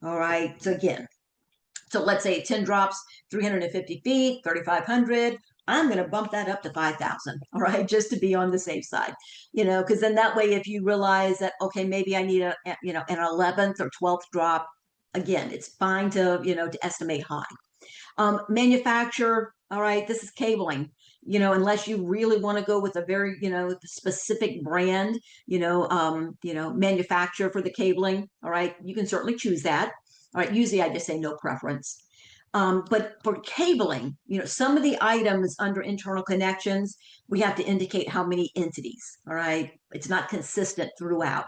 All right. So again, so let's say 10 drops, 350 feet, 3,500. I'm going to bump that up to 5,000. All right. Just to be on the safe side, because then that way, if you realize that, okay, maybe I need an 11th or 12th drop, again, it's fine to estimate high. Manufacturer, all right, this is cabling. Unless you really want to go with a very, specific brand, manufacturer for the cabling, all right, you can certainly choose that. All right, usually I just say no preference. But for cabling, some of the items under internal connections, we have to indicate how many entities, all right? It's not consistent throughout.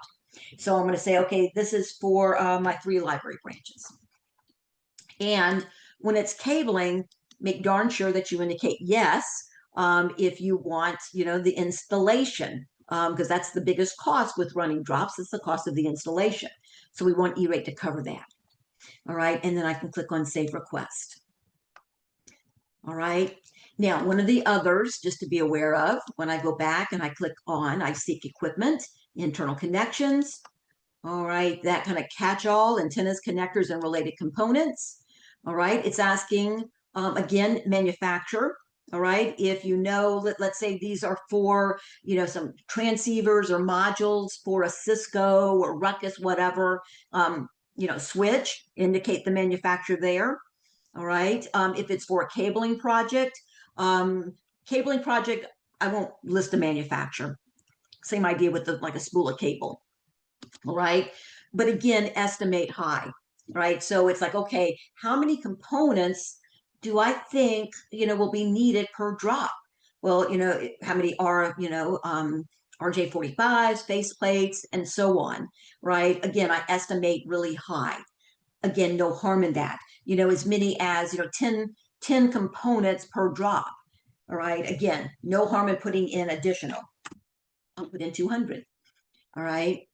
So I'm going to say, okay, this is for my 3 library branches. And when it's cabling, make darn sure that you indicate yes if you want, the installation, because that's the biggest cost with running drops. It's the cost of the installation. So we want E-rate to cover that. All right. And then I can click on Save Request. All right. Now, one of the others, just to be aware of, when I go back and I click on, I seek equipment, internal connections. All right. That kind of catch-all, antennas, connectors, and related components. All right. It's asking, again, manufacturer. All right. If let's say these are for, some transceivers or modules for a Cisco or Ruckus, whatever, switch, indicate the manufacturer there. All right. If it's for a cabling project, I won't list a manufacturer. Same idea with like a spool of cable. All right. But again, estimate high, right? So it's like, okay, how many components do I think, will be needed per drop? Well, how many are, RJ45s, faceplates, and so on, right? Again, I estimate really high. Again, no harm in that. As many as, 10 components per drop. All right. Again, no harm in putting in additional. I'll put in 200. All right.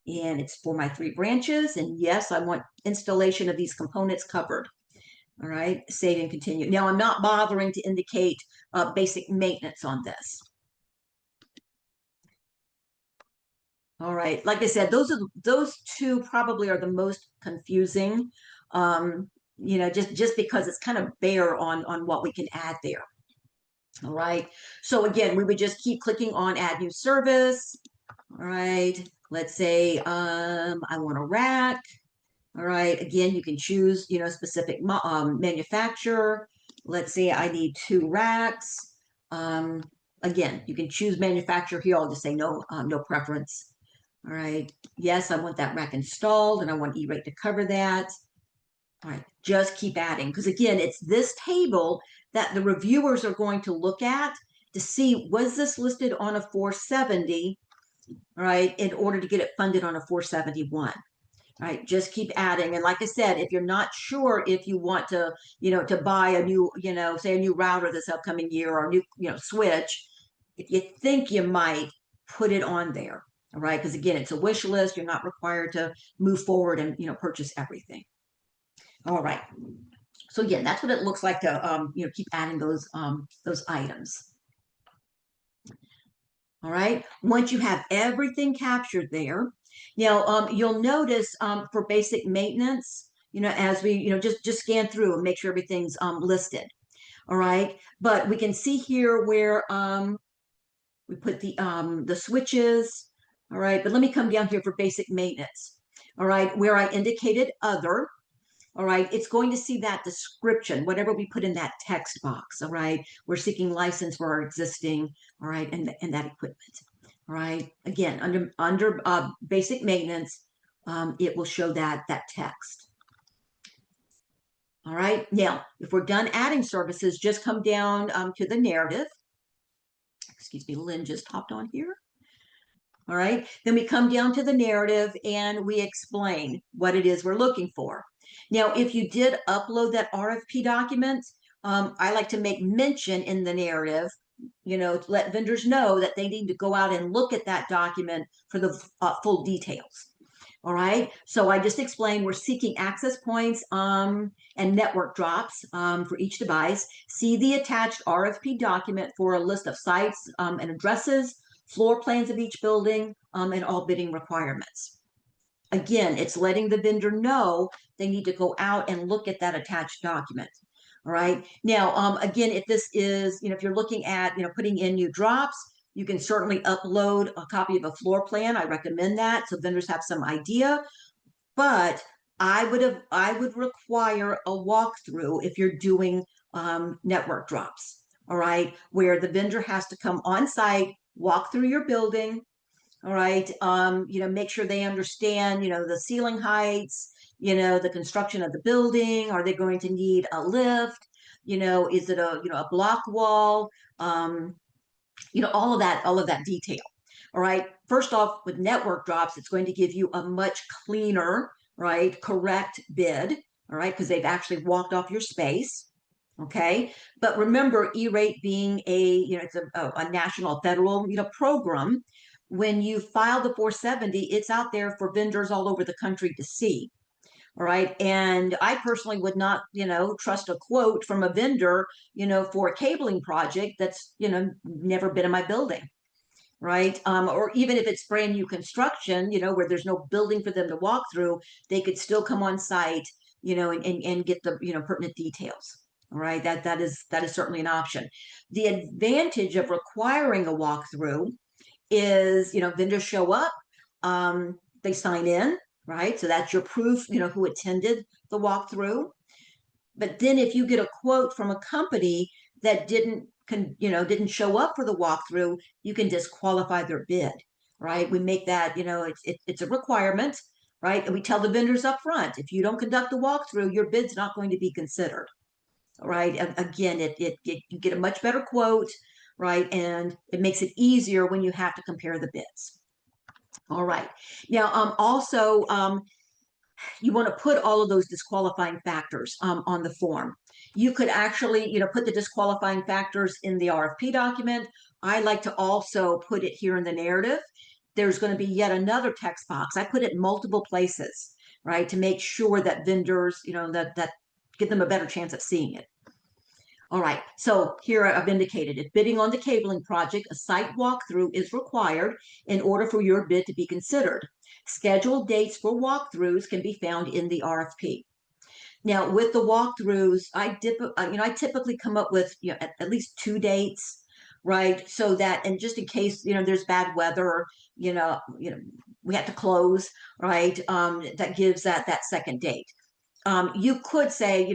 And it's for my 3 branches. And yes, I want installation of these components covered. All right, save and continue. Now I'm not bothering to indicate basic maintenance on this. All right, like I said, those 2 probably are the most confusing, just because it's kind of bare on what we can add there. All right, so again, we would just keep clicking on add new service. All right, let's say I want a rack. All right, again, you can choose, specific manufacturer. Let's say I need 2 racks. Again, you can choose manufacturer here. I'll just say no preference. All right, yes, I want that rack installed and I want E-rate to cover that. All right, just keep adding, because again, it's this table that the reviewers are going to look at to see, was this listed on a 470, all right, in order to get it funded on a 471. All right, just keep adding. And like I said, if you're not sure if you want to, to buy a new, say a new router this upcoming year or a new, switch, if you think you might, put it on there. All right, because again, it's a wish list. You're not required to move forward and, purchase everything. All right. So again, that's what it looks like to, keep adding those items. All right. Once you have everything captured there, now you'll notice for basic maintenance, as we, just scan through and make sure everything's listed. All right. But we can see here where we put the switches. All right. But let me come down here for basic maintenance. All right. Where I indicated other. All right, it's going to see that description, whatever we put in that text box. All right, we're seeking license for our existing, all right, and that equipment. All right, again, under basic maintenance, it will show that text. All right, now if we're done adding services, just come down to the narrative. Excuse me, Lynn just hopped on here. All right, then we come down to the narrative and we explain what it is we're looking for. Now, if you did upload that RFP document, I like to make mention in the narrative, to let vendors know that they need to go out and look at that document for the full details. All right. So I just explained we're seeking access points and network drops for each device. See the attached RFP document for a list of sites and addresses, floor plans of each building, and all bidding requirements. Again, it's letting the vendor know they need to go out and look at that attached document. All right. Now, again, if this is, if you're looking at, putting in new drops, you can certainly upload a copy of a floor plan. I recommend that so vendors have some idea. But I would require a walkthrough if you're doing network drops. All right, where the vendor has to come on site, walk through your building. All right, make sure they understand, the ceiling heights, the construction of the building. Are they going to need a lift? Is it a block wall? All of that detail. All right. First off, with network drops, it's going to give you a much cleaner, right, correct bid. All right, because they've actually walked off your space. Okay. But remember, E-rate being it's a national federal, program. When you file the 470, it's out there for vendors all over the country to see. All right. And I personally would not, trust a quote from a vendor, for a cabling project that's, never been in my building. Right. Or even if it's brand new construction, where there's no building for them to walk through, they could still come on site, and get the, pertinent details. All right. That is certainly an option. The advantage of requiring a walkthrough is, vendors show up, they sign in, right? So that's your proof, who attended the walkthrough. But then if you get a quote from a company that didn't show up for the walkthrough, you can disqualify their bid, right? We make that, it's a requirement, right? And we tell the vendors up front, if you don't conduct the walkthrough, your bid's not going to be considered, right? Again, you get a much better quote, right? And it makes it easier when you have to compare the bids. All right. Now, also, you want to put all of those disqualifying factors on the form. You could actually, put the disqualifying factors in the RFP document. I like to also put it here in the narrative. There's going to be yet another text box. I put it in multiple places, right, to make sure that vendors, that give them a better chance of seeing it. All right, so here I've indicated if bidding on the cabling project, a site walkthrough is required in order for your bid to be considered. Scheduled dates for walkthroughs can be found in the RFP. Now, with the walkthroughs, I typically come up with at least 2 dates, right? So that, and just in case there's bad weather, we have to close, right? That gives that second date. You could say,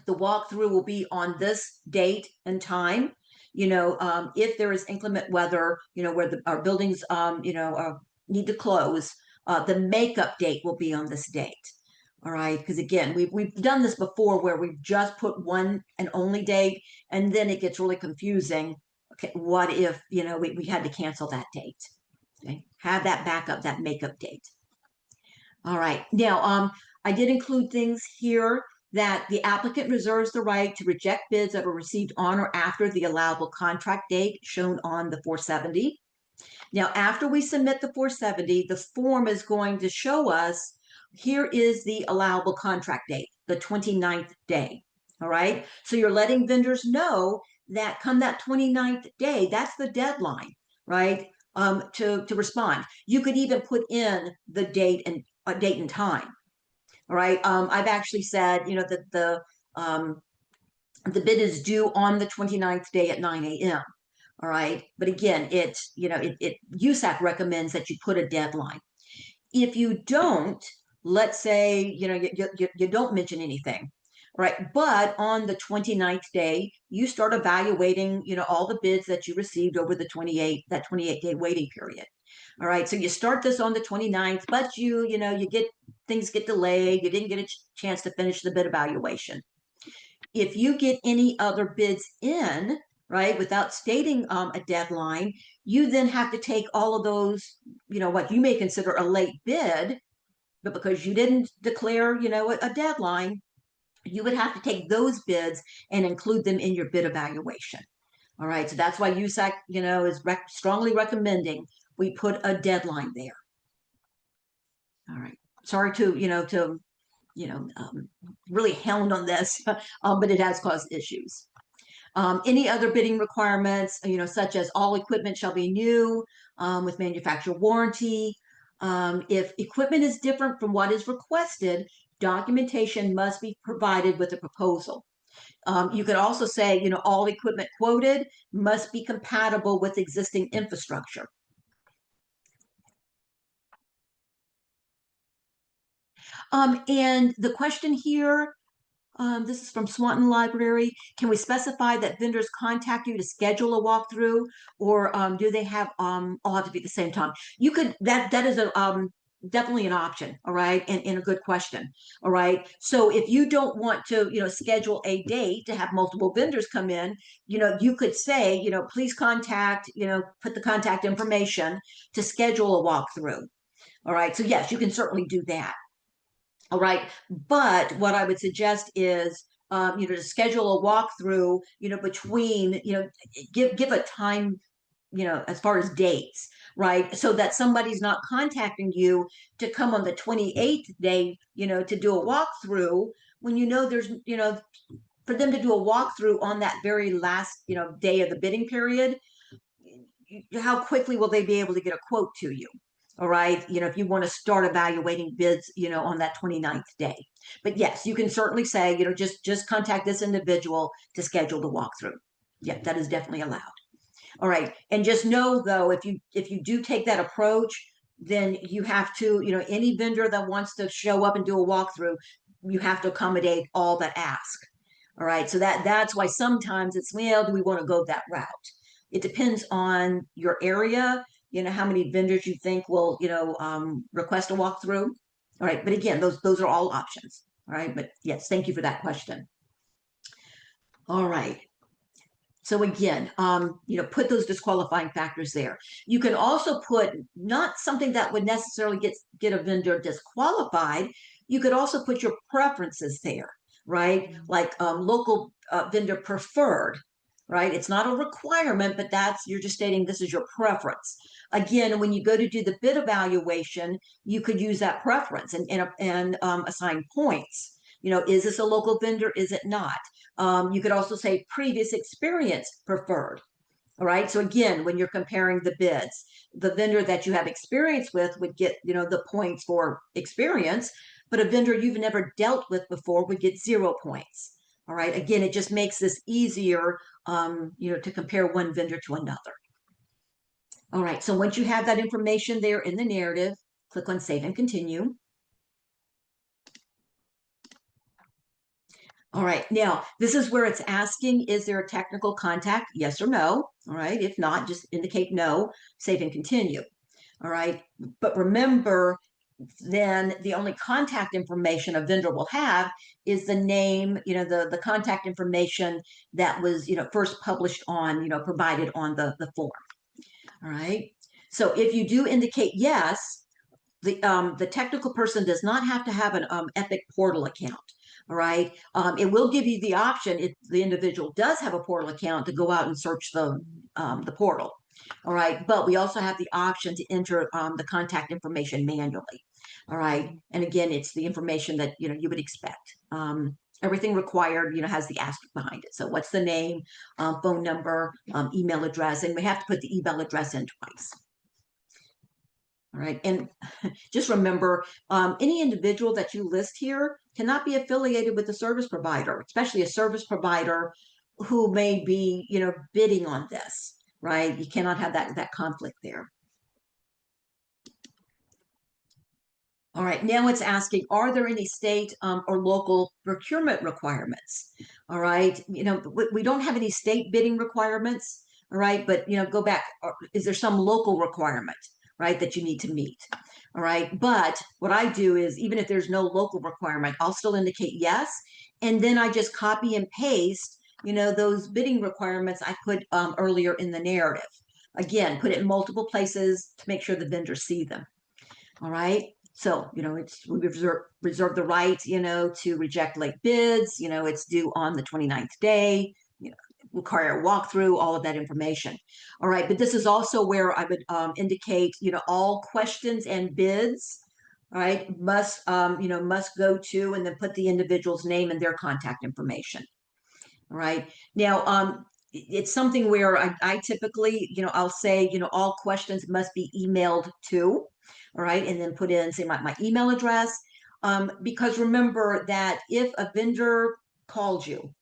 the walkthrough will be on this date and time. If there is inclement weather, where our buildings, need to close, the makeup date will be on this date. All right, because again, we've done this before where we've just put one and only date, and then it gets really confusing. Okay, what if we had to cancel that date? Okay, have that backup, that makeup date. All right, now I did include things here that the applicant reserves the right to reject bids that were received on or after the allowable contract date shown on the 470. Now, after we submit the 470, the form is going to show us here is the allowable contract date, the 29th day. All right. So you're letting vendors know that come that 29th day, that's the deadline, right? To respond. You could even put in the date and time. All right. I've actually said, that the bid is due on the 29th day at 9 a.m. All right. But again, USAC recommends that you put a deadline. If you don't, let's say, you don't mention anything, right? But on the 29th day, you start evaluating, all the bids that you received over that 28-day waiting period. All right. So you start this on the 29th, but things get delayed. You didn't get a chance to finish the bid evaluation. If you get any other bids in, right, without stating a deadline, you then have to take all of those, what you may consider a late bid, but because you didn't declare, a deadline, you would have to take those bids and include them in your bid evaluation. All right, so that's why USAC, is strongly recommending we put a deadline there. All right, sorry to really hound on this, but it has caused issues. Any other bidding requirements, such as all equipment shall be new with manufacturer warranty. If equipment is different from what is requested, documentation must be provided with the proposal. You could also say, all equipment quoted must be compatible with existing infrastructure. And the question here, this is from Swanton Library. Can we specify that vendors contact you to schedule a walkthrough, or do they have all have to be at the same time? You could that is a definitely an option, all right, and a good question, all right. So if you don't want to, schedule a date to have multiple vendors come in, you could say, please contact, put the contact information to schedule a walkthrough, all right. So yes, you can certainly do that. All right. But what I would suggest is, to schedule a walkthrough, between, give a time, as far as dates, right? So that somebody's not contacting you to come on the 28th day, to do a walkthrough when there's, for them to do a walkthrough on that very last, day of the bidding period, how quickly will they be able to get a quote to you? All right. If you want to start evaluating bids, on that 29th day. But yes, you can certainly say, just contact this individual to schedule the walkthrough. Yeah, that is definitely allowed. All right. And just know though, if you do take that approach, then you have to, any vendor that wants to show up and do a walkthrough, you have to accommodate all that ask. All right. So that's why sometimes it's, well, do we want to go that route? It depends on your area, how many vendors you think will, request a walkthrough. All right. But again, those are all options. All right. But yes, thank you for that question. All right. So again, put those disqualifying factors there. You can also put not something that would necessarily get a vendor disqualified. You could also put your preferences there, right? Like local vendor preferred, right? It's not a requirement, but you're just stating this is your preference. Again, when you go to do the bid evaluation, you could use that preference and assign points. Is this a local vendor? Is it not? You could also say previous experience preferred. All right. So again, when you're comparing the bids, the vendor that you have experience with would get, the points for experience, but a vendor you've never dealt with before would get 0 points. All right. Again, it just makes this easier, to compare one vendor to another. All right. So once you have that information there in the narrative, click on Save and Continue. All right, now this is where it's asking, is there a technical contact? Yes or no. All right, if not, just indicate no, save and continue. All right, but remember, then the only contact information a vendor will have is the name, the contact information that was, first published on, provided on the form. All right, so if you do indicate yes, the technical person does not have to have an Epic portal account. All right. It will give you the option if the individual does have a portal account to go out and search the portal. All right. But we also have the option to enter the contact information manually. All right. And again, it's the information that you would expect. Everything required, has the asterisk behind it. So what's the name, phone number, email address, and we have to put the email address in twice. All right. And just remember, any individual that you list here cannot be affiliated with the service provider, especially a service provider who may be, bidding on this, right? You cannot have that conflict there. All right. Now it's asking, are there any state or local procurement requirements? All right. We don't have any state bidding requirements. All right. But, go back. Is there some local requirement, right, that you need to meet? All right. But what I do is, even if there's no local requirement, I'll still indicate yes. And then I just copy and paste, those bidding requirements I put earlier in the narrative. Again, put it in multiple places to make sure the vendors see them. All right. So, we reserve the right, to reject late bids. It's due on the 29th day, require a walkthrough, all of that information. All right, but this is also where I would indicate, all questions and bids, all right, must go to, and then put the individual's name and their contact information. All right. Now, it's something where I typically, I'll say, all questions must be emailed to, all right, and then put in, say, my email address. Because remember that if a vendor calls you,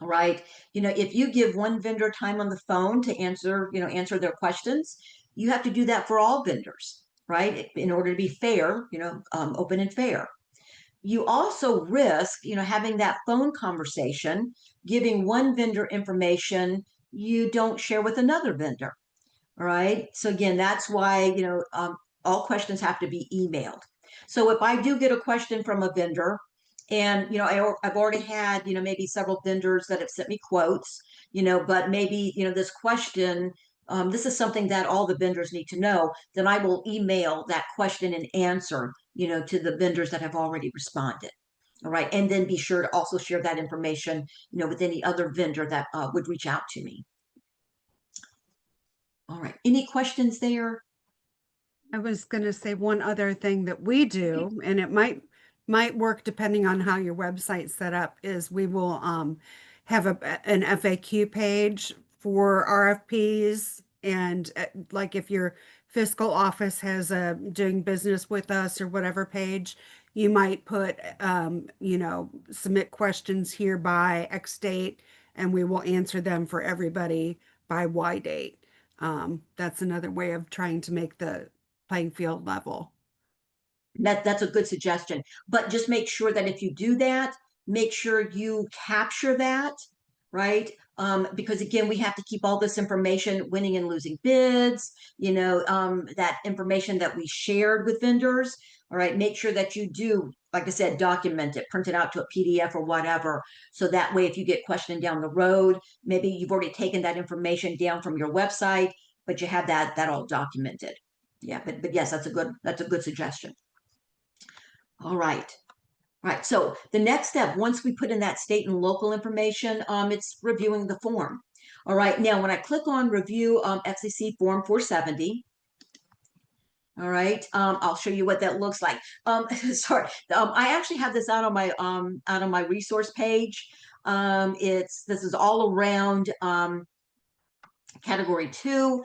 all right, if you give one vendor time on the phone to answer their questions, you have to do that for all vendors, right? In order to be fair, open and fair. You also risk, having that phone conversation, giving one vendor information you don't share with another vendor. All right. So again, that's why, all questions have to be emailed. So if I do get a question from a vendor, and I've already had maybe several vendors that have sent me quotes, but maybe this question, this is something that all the vendors need to know, then I will email that question and answer to the vendors that have already responded. All right, and then be sure to also share that information with any other vendor that would reach out to me. All right, any questions there? I was going to say one other thing that we do, and it might work depending on how your website's set up, is we will have an FAQ page for RFPs, and like if your fiscal office has a doing business with us or whatever page, you might put submit questions here by X date, and we will answer them for everybody by Y date. That's another way of trying to make the playing field level. That's a good suggestion. But just make sure that if you do that, make sure you capture that, right? Because again, we have to keep all this information, winning and losing bids, that information that we shared with vendors. All right, make sure that you do, like I said, document it, print it out to a PDF or whatever. So that way, if you get questioned down the road, maybe you've already taken that information down from your website, but you have that all documented. Yeah, but yes, that's a good suggestion. All right. All right. So the next step, once we put in that state and local information, it's reviewing the form. All right. Now, when I click on review FCC Form 470, all right, I'll show you what that looks like. Sorry, I actually have this out on my resource page. This is all around category 2.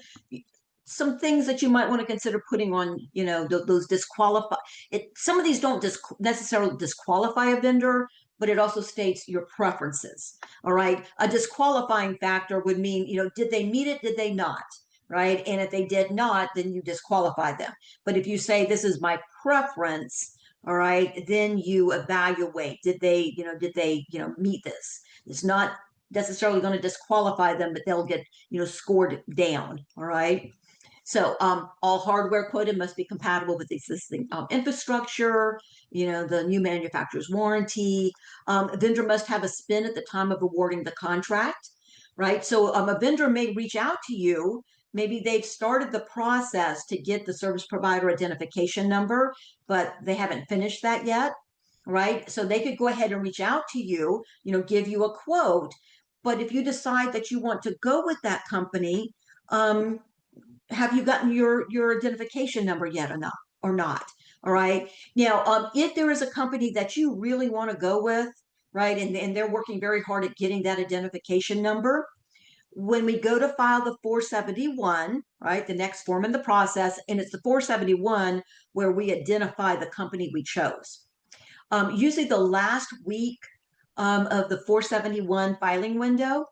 Some things that you might want to consider putting on, those disqualify it. Some of these don't necessarily disqualify a vendor, but it also states your preferences. All right. A disqualifying factor would mean, did they meet it? Did they not? Right. And if they did not, then you disqualify them. But if you say, this is my preference, all right, then you evaluate, did they meet this? It's not necessarily going to disqualify them, but they'll get, scored down. All right. So all hardware quoted must be compatible with existing infrastructure, the new manufacturer's warranty. Vendor must have a spin at the time of awarding the contract, right? So a vendor may reach out to you. Maybe they've started the process to get the service provider identification number, but they haven't finished that yet, right? So they could go ahead and reach out to you, give you a quote. But if you decide that you want to go with that company, have you gotten your identification number yet or not? All right. Now, if there is a company that you really want to go with, right, and they're working very hard at getting that identification number, when we go to file the 471, right, the next form in the process, and it's the 471 where we identify the company we chose. Usually the last week of the 471 filing window,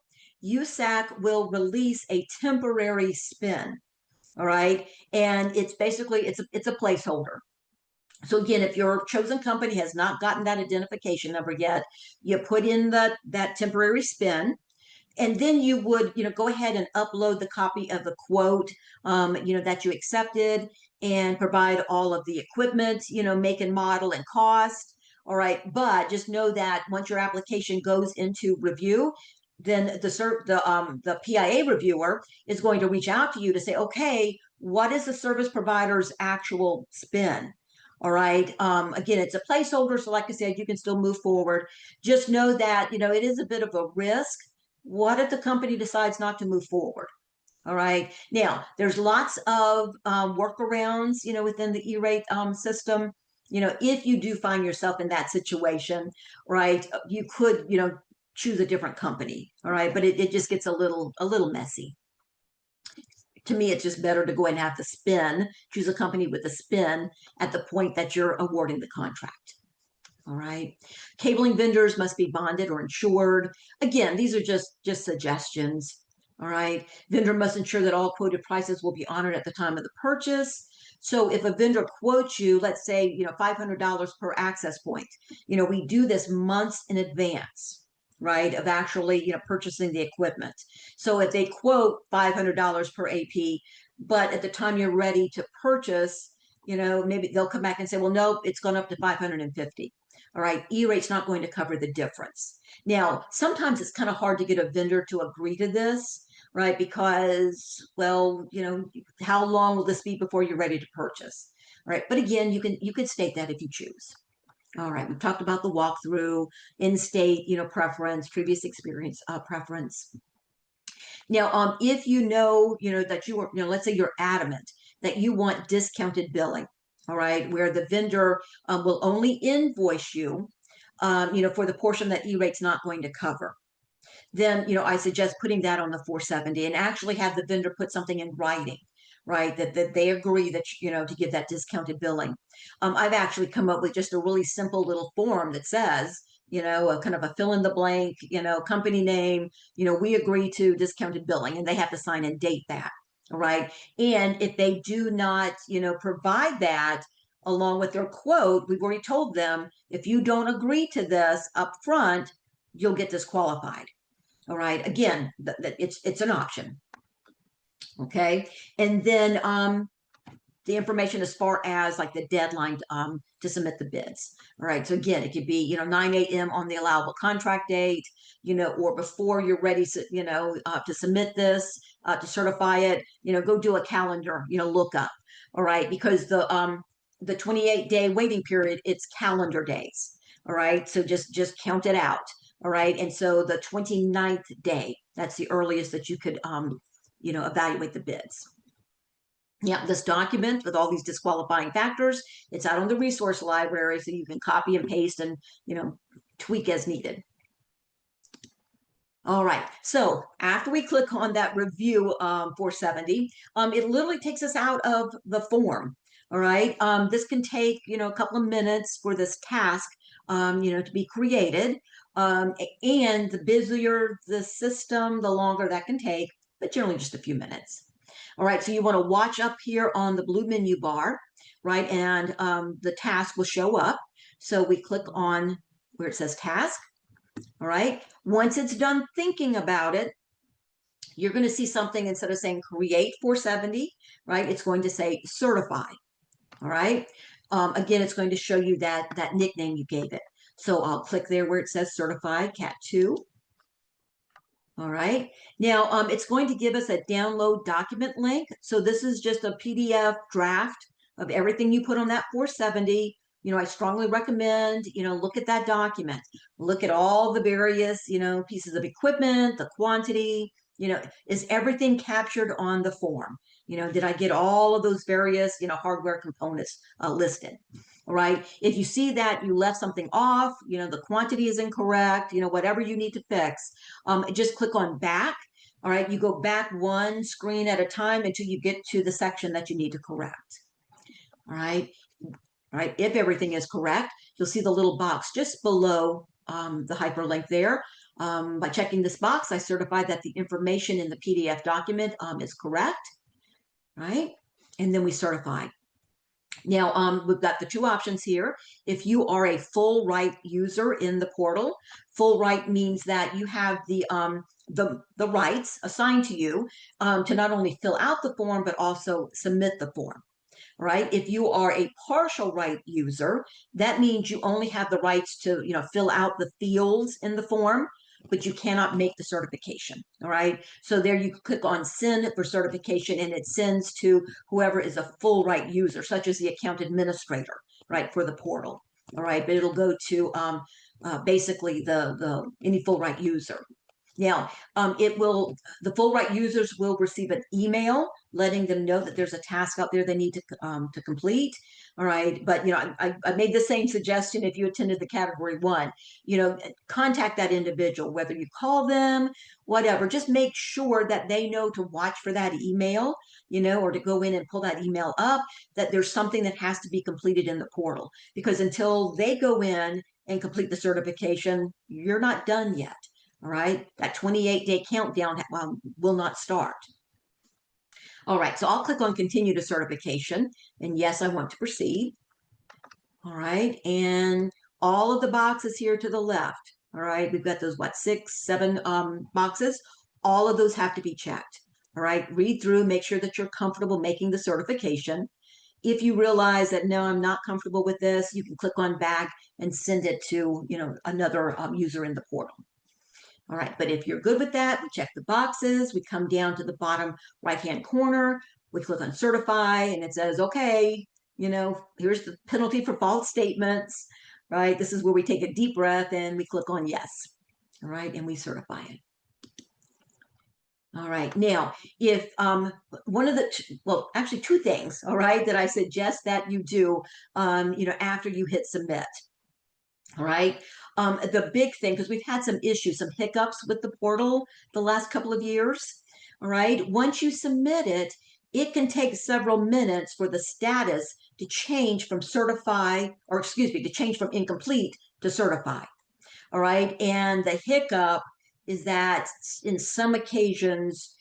USAC will release a temporary spin. All right. And it's basically, it's a placeholder. So again, if your chosen company has not gotten that identification number yet, you put in that temporary spin, and then you would, go ahead and upload the copy of the quote, that you accepted, and provide all of the equipment, make and model and cost. All right. But just know that once your application goes into review, then the PIA reviewer is going to reach out to you to say, okay, what is the service provider's actual spin? All right. Again, it's a placeholder. So like I said, you can still move forward. Just know that, it is a bit of a risk. What if the company decides not to move forward? All right. Now, there's lots of workarounds, within the E-rate system. If you do find yourself in that situation, right, you could, choose a different company. All right. But it just gets a little messy. To me, it's just better to go ahead and have the spin, choose a company with a spin at the point that you're awarding the contract. All right. Cabling vendors must be bonded or insured. Again, these are just suggestions. All right. Vendor must ensure that all quoted prices will be honored at the time of the purchase. So if a vendor quotes you, let's say, $500 per access point, we do this months in advance, right, of actually, purchasing the equipment. So if they quote $500 per AP, but at the time you're ready to purchase, maybe they'll come back and say, well, no, it's gone up to 550. All right, E-rate's not going to cover the difference. Now, sometimes it's kind of hard to get a vendor to agree to this, right? Because, well, how long will this be before you're ready to purchase? All right, but again, you can state that if you choose. All right, we've talked about the walkthrough, in-state, preference, previous experience preference. Now, if that you are, let's say you're adamant that you want discounted billing, all right, where the vendor will only invoice you, for the portion that E-rate's not going to cover, then, I suggest putting that on the 470 and actually have the vendor put something in writing, right? That they agree that, to give that discounted billing. I've actually come up with just a really simple little form that says, a kind of a fill in the blank, company name, we agree to discounted billing, and they have to sign and date that. All right. And if they do not, provide that along with their quote, we've already told them, if you don't agree to this up front, you'll get disqualified. All right. Again, it's an option. Okay. And then the information as far as like the deadline to submit the bids. All right. So again, it could be 9 a.m. on the allowable contract date, or before you're ready to submit this to certify it. Go do a calendar lookup. All right, because the 28-day waiting period, it's calendar days. All right, so just count it out. All right, and so the 29th day, that's the earliest that you could evaluate the bids. Yeah, this document with all these disqualifying factors, it's out on the resource library, so you can copy and paste and tweak as needed. All right, so after we click on that review 470, it literally takes us out of the form. All right, this can take a couple of minutes for this task to be created, and the busier the system, the longer that can take, but generally just a few minutes. All right, so you want to watch up here on the blue menu bar, right? And the task will show up. So we click on where it says task. All right, once it's done thinking about it, you're going to see something instead of saying create 470, right? It's going to say certify. All right, again, it's going to show you that nickname you gave it. So I'll click there where it says certified cat 2. All right. Now, it's going to give us a download document link. So this is just a PDF draft of everything you put on that 470. I strongly recommend, look at that document, look at all the various, pieces of equipment, the quantity, is everything captured on the form? Did I get all of those various, hardware components listed? All right. If you see that you left something off, the quantity is incorrect, whatever you need to fix, just click on back. All right. You go back one screen at a time until you get to the section that you need to correct. All right. All right. If everything is correct, you'll see the little box just below the hyperlink there. By checking this box, I certify that the information in the PDF document is correct. Right. And then we certify. Now, we've got the two options here. If you are a full right user in the portal, full right means that you have the rights assigned to you to not only fill out the form, but also submit the form. Right? If you are a partial right user, that means you only have the rights to, fill out the fields in the form, but you cannot make the certification. All right. So there you click on send for certification, and it sends to whoever is a full right user, such as the account administrator. right, for the portal. All right, but it'll go to basically the any full right user. Now, the full right users will receive an email letting them know that there's a task out there they need to complete. All right, but I made the same suggestion if you attended the category 1. Contact that individual, whether you call them, whatever. Just make sure that they know to watch for that email, or to go in and pull that email up, that there's something that has to be completed in the portal. Because until they go in and complete the certification, you're not done yet. All right, that 28-day countdown will not start. All right, so I'll click on continue to certification, and yes, I want to proceed. All right, and all of the boxes here to the left. All right, we've got those 6, 7 boxes. All of those have to be checked. All right, read through, make sure that you're comfortable making the certification. If you realize that, no, I'm not comfortable with this, you can click on back and send it to another user in the portal. All right, but if you're good with that, we check the boxes, we come down to the bottom right-hand corner, we click on certify, and it says, okay, here's the penalty for false statements, right? This is where we take a deep breath and we click on yes, all right, and we certify it. All right, now, if one of actually 2 things, all right, that I suggest that you do, after you hit submit. All right. The big thing, because we've had some issues, some hiccups with the portal the last couple of years. All right. Once you submit it, it can take several minutes for the status to change from to change from incomplete to certify. All right. And the hiccup is that in some occasions,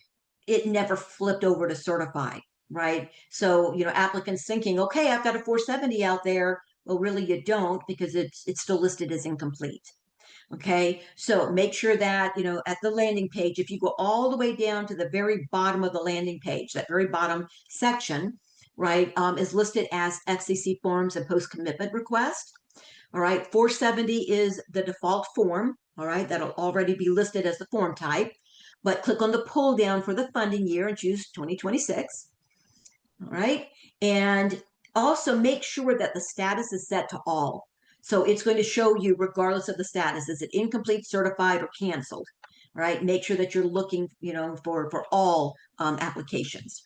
it never flipped over to certify. Right. So, applicants thinking, okay, I've got a 470 out there. Well, really, you don't, because it's still listed as incomplete. Okay, so make sure that, at the landing page, if you go all the way down to the very bottom of the landing page, that very bottom section, right, is listed as FCC forms and post-commitment request. All right, 470 is the default form. All right, that'll already be listed as the form type. But click on the pull down for the funding year and choose 2026. All right, and also make sure that the status is set to all. So it's going to show you regardless of the status. Is it incomplete, certified, or canceled? All right, make sure that you're looking, for all applications,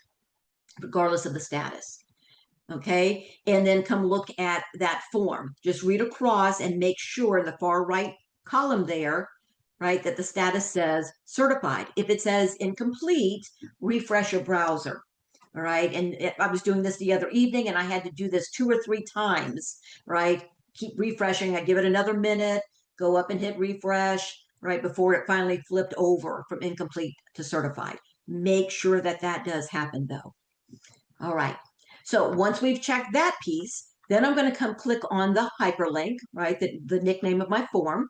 regardless of the status. Okay, and then come look at that form. Just read across and make sure in the far right column there, right, that the status says certified. If it says incomplete, refresh your browser. All right, and I was doing this the other evening, and I had to do this 2 or 3 times. Right, keep refreshing. I give it another minute, go up and hit refresh, right, before it finally flipped over from incomplete to certified. Make sure that that does happen, though. All right, so once we've checked that piece, then I'm going to come click on the hyperlink, right, the nickname of my form.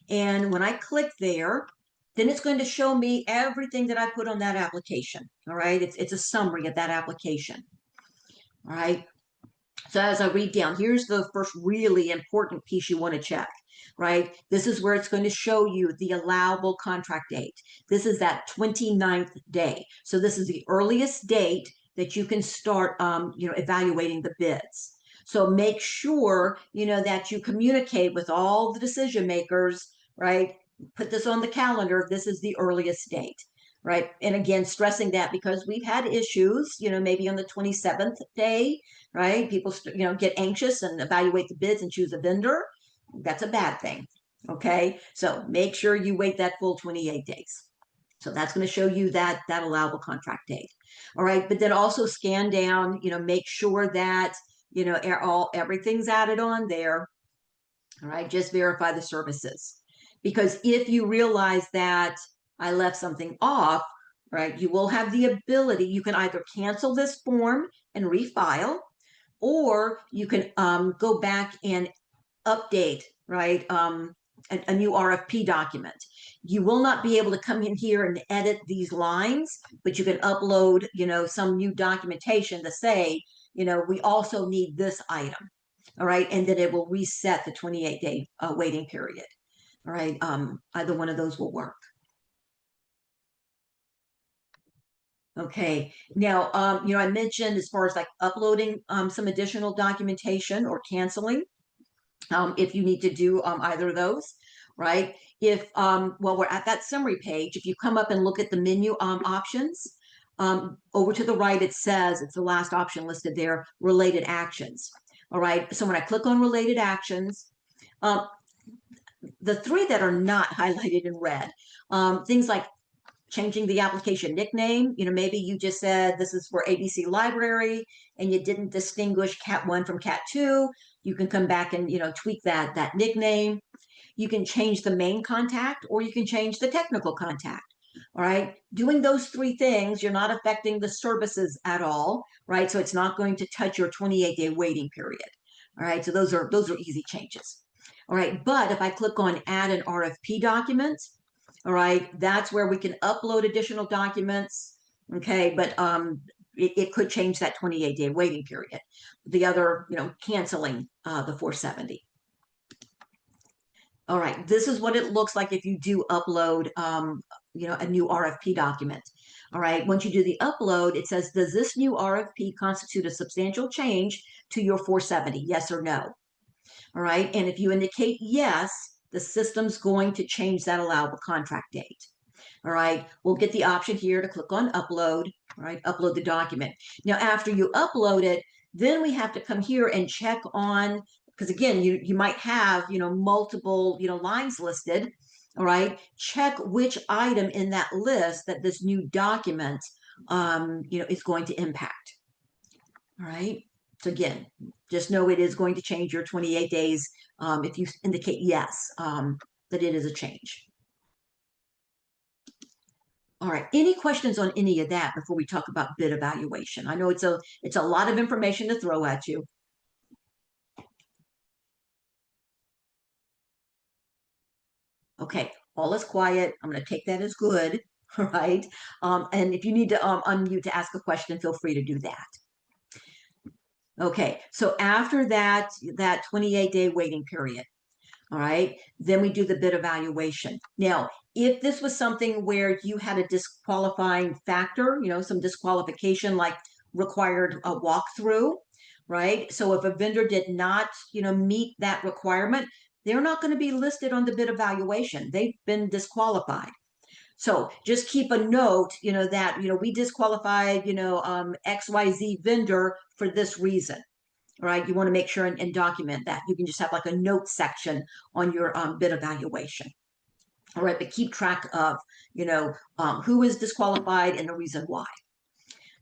And when I click there, then it's going to show me everything that I put on that application. All right, it's a summary of that application. All right, so as I read down, here's the first really important piece you want to check. Right, this is where it's going to show you the allowable contract date. This is that 29th day. So this is the earliest date that you can start evaluating the bids. So make sure that you communicate with all the decision makers, right? Put this on the calendar. This is the earliest date, right? And again, stressing that because we've had issues, maybe on the 27th day, right? People, get anxious and evaluate the bids and choose a vendor. That's a bad thing. Okay, so make sure you wait that full 28 days. So that's going to show you that allowable contract date. All right, but then also scan down, make sure that everything's added on there. All right, just verify the services. Because if you realize that I left something off, right, you will have the ability, you can either cancel this form and refile, or you can go back and update, right, a new RFP document. You will not be able to come in here and edit these lines, but you can upload, some new documentation to say, we also need this item. All right, and then it will reset the 28-day waiting period. All right, either one of those will work. Okay. Now, I mentioned as far as like uploading some additional documentation or canceling, if you need to do either of those, right? If Well, we're at that summary page. If you come up and look at the menu options, over to the right, it says it's the last option listed there, related actions. All right. So when I click on related actions, um, the three that are not highlighted in red, things like changing the application nickname. Maybe you just said this is for ABC Library and you didn't distinguish Cat 1 from Cat 2. You can come back and, tweak that nickname. You can change the main contact or you can change the technical contact. All right. Doing those three things, you're not affecting the services at all, right? So it's not going to touch your 28-day waiting period. All right. So those are easy changes. All right. But if I click on add an RFP document, all right, that's where we can upload additional documents. Okay, but it could change that 28-day waiting period. The other, canceling the 470. All right, this is what it looks like if you do upload, a new RFP document. All right, once you do the upload, it says, does this new RFP constitute a substantial change to your 470? Yes or no? All right, and if you indicate yes, the system's going to change that allowable contract date. All right, we'll get the option here to click on upload. All right, upload the document. Now, after you upload it, then we have to come here and check on, because again, you might have, multiple, lines listed. All right, check which item in that list that this new document, is going to impact. All right, so again, just know it is going to change your 28 days if you indicate yes, that it is a change. All right, any questions on any of that before we talk about bid evaluation? I know it's a lot of information to throw at you. Okay, all is quiet. I'm going to take that as good. All right. And if you need to unmute to ask a question, feel free to do that. Okay, so after that 28-day waiting period, all right, then we do the bid evaluation. Now, if this was something where you had a disqualifying factor, some disqualification like required a walkthrough, right? So if a vendor did not, meet that requirement, they're not going to be listed on the bid evaluation. They've been disqualified. So just keep a note, that, we disqualified, XYZ vendor for this reason. All right, you want to make sure and document that. You can just have like a note section on your bid evaluation. All right, but keep track of, who is disqualified and the reason why.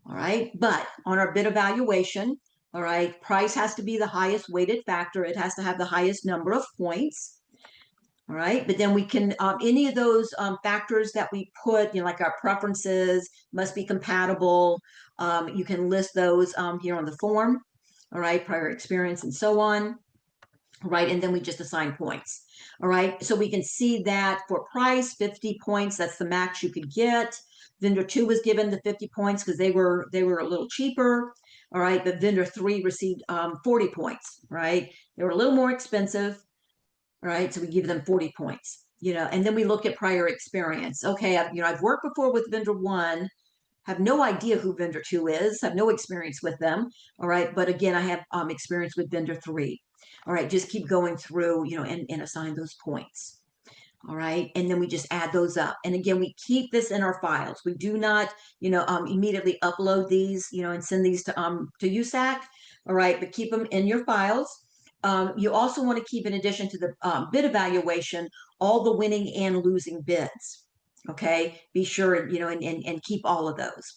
All right, but on our bid evaluation, all right, price has to be the highest weighted factor. It has to have the highest number of points. All right, but then we can, any of those factors that we put, like our preferences must be compatible. You can list those here on the form. All right, prior experience and so on. All right, and then we just assign points. All right, so we can see that for price, 50 points, that's the max you could get. Vendor 2 was given the 50 points because they were a little cheaper. All right, but vendor 3 received 40 points, right? They were a little more expensive. All right, so we give them 40 points, and then we look at prior experience. Okay, I've worked before with vendor 1, have no idea who vendor 2 is, have no experience with them. All right, but again, I have experience with vendor 3. All right, just keep going through, and assign those points. All right, and then we just add those up. And again, we keep this in our files. We do not, immediately upload these, and send these to USAC. All right, but keep them in your files. You also want to keep, in addition to the bid evaluation, all the winning and losing bids. Okay, be sure, and keep all of those.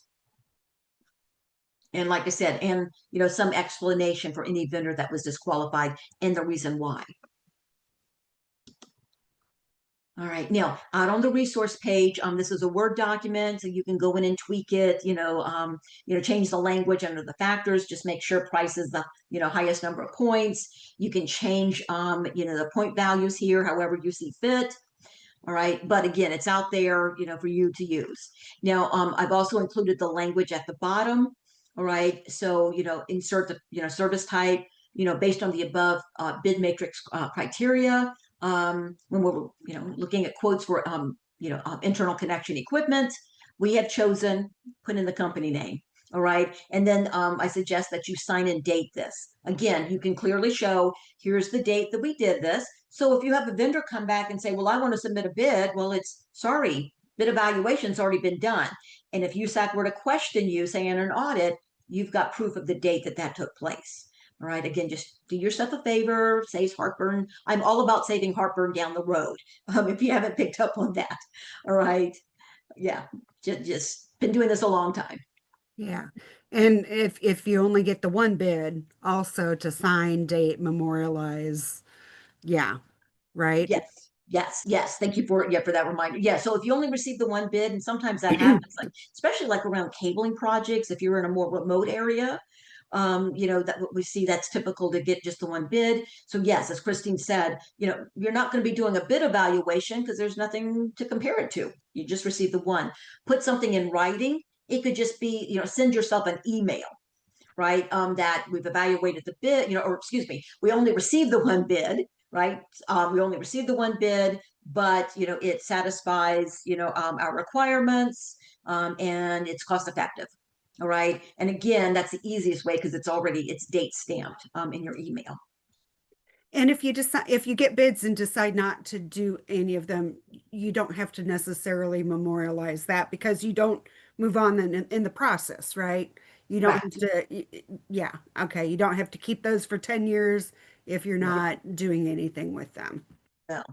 And like I said, and, some explanation for any vendor that was disqualified and the reason why. All right, now out on the resource page, this is a Word document, so you can go in and tweak it, change the language under the factors, just make sure price is the, highest number of points. You can change, the point values here, however you see fit. All right, but again, it's out there, for you to use. Now, I've also included the language at the bottom. All right, so, insert the, service type, based on the above bid matrix criteria. When we're, looking at quotes for, internal connection equipment, we have chosen put in the company name. All right. And then I suggest that you sign and date this. Again, you can clearly show here's the date that we did this. So if you have a vendor come back and say, well, I want to submit a bid, well, it's sorry, bid evaluation's already been done. And if USAC were to question you, say in an audit, you've got proof of the date that that took place. All right. Again, just do yourself a favor, saves heartburn. I'm all about saving heartburn down the road. If you haven't picked up on that. All right. Yeah. Just been doing this a long time. Yeah. And if you only get the one bid, also to sign, date, memorialize. Yeah, right? Yes, yes. Thank you for for that reminder. Yeah. So if you only receive the one bid, and sometimes that happens, like especially like around cabling projects, if you're in a more remote area, that what we see that's typical to get just the one bid. So yes, as Christine said, you're not going to be doing a bid evaluation because there's nothing to compare it to. You just receive the one. Put something in writing. It could just be, send yourself an email, right? That we've evaluated the bid, or excuse me, we only received the one bid, right? We only received the one bid, but it satisfies our requirements, and it's cost effective. All right. And again, that's the easiest way because it's date stamped in your email. And if you get bids and decide not to do any of them, you don't have to necessarily memorialize that because you don't move on in the process, right? You don't have Correct. to, yeah, okay. You don't have to keep those for 10 years if you're Nope. not doing anything with them.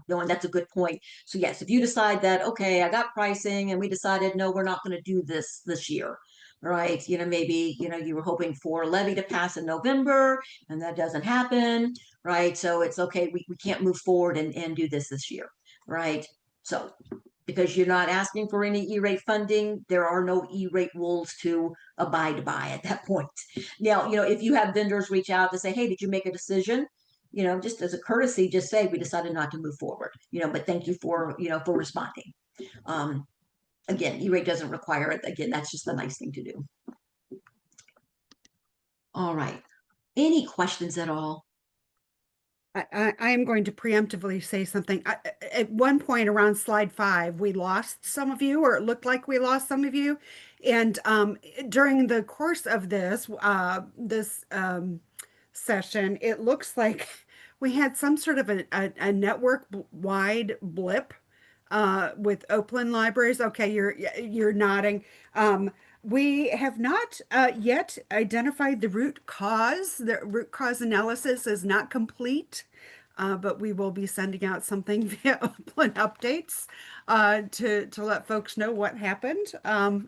No, and that's a good point. So yes, if you decide that, okay, I got pricing and we decided, no, we're not going to do this year, right? Maybe, you were hoping for a levy to pass in November and that doesn't happen, right? So it's okay, we can't move forward and do this year, right? So because you're not asking for any E-rate funding, there are no E-rate rules to abide by at that point. Now, if you have vendors reach out to say, hey, did you make a decision? Just as a courtesy, just say we decided not to move forward, but thank you for responding. Um, again, E-rate doesn't require it. Again, that's just a nice thing to do. All right. Any questions at all? I am going to preemptively say something. At one point around slide 5, we lost some of you, or it looked like we lost some of you. And during the course of this session, it looks like we had some sort of a network-wide blip with Oakland libraries. Okay, you're nodding. We have not yet identified the root cause. The root cause analysis is not complete, but we will be sending out something via Oakland updates to let folks know what happened.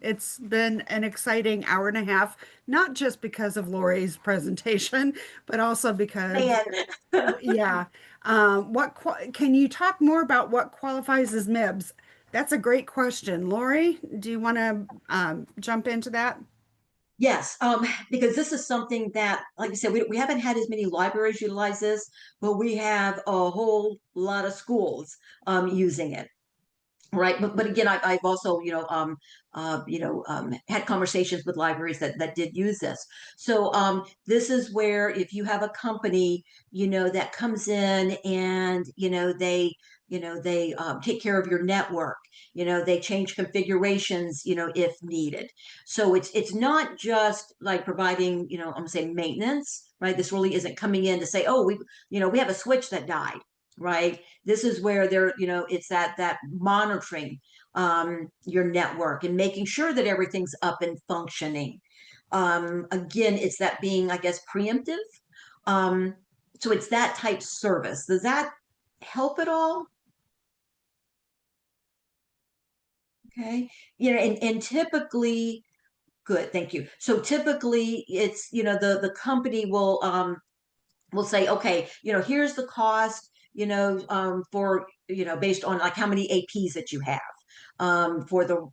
It's been an exciting hour and a half, not just because of Lori's presentation, but also because, Man, yeah. Can you talk more about what qualifies as MIBS? That's a great question. Lori, do you want to jump into that? yes, because this is something that, like I said, we haven't had as many libraries utilize this, but we have a whole lot of schools using it. Right. But again, I've also, had conversations with libraries that did use this. So this is where if you have a company, that comes in and, they take care of your network, they change configurations, if needed. So it's not just like providing, I'm gonna say maintenance, right? This really isn't coming in to say, oh, we have a switch that died, right? This is where it's that monitoring your network and making sure that everything's up and functioning. Again, it's that being, I guess, preemptive. Um, so it's that type service. Does that help at all? Okay. And typically, good, thank you. So typically it's, the company will say, okay, here's the cost, for, based on like how many APs that you have, for the,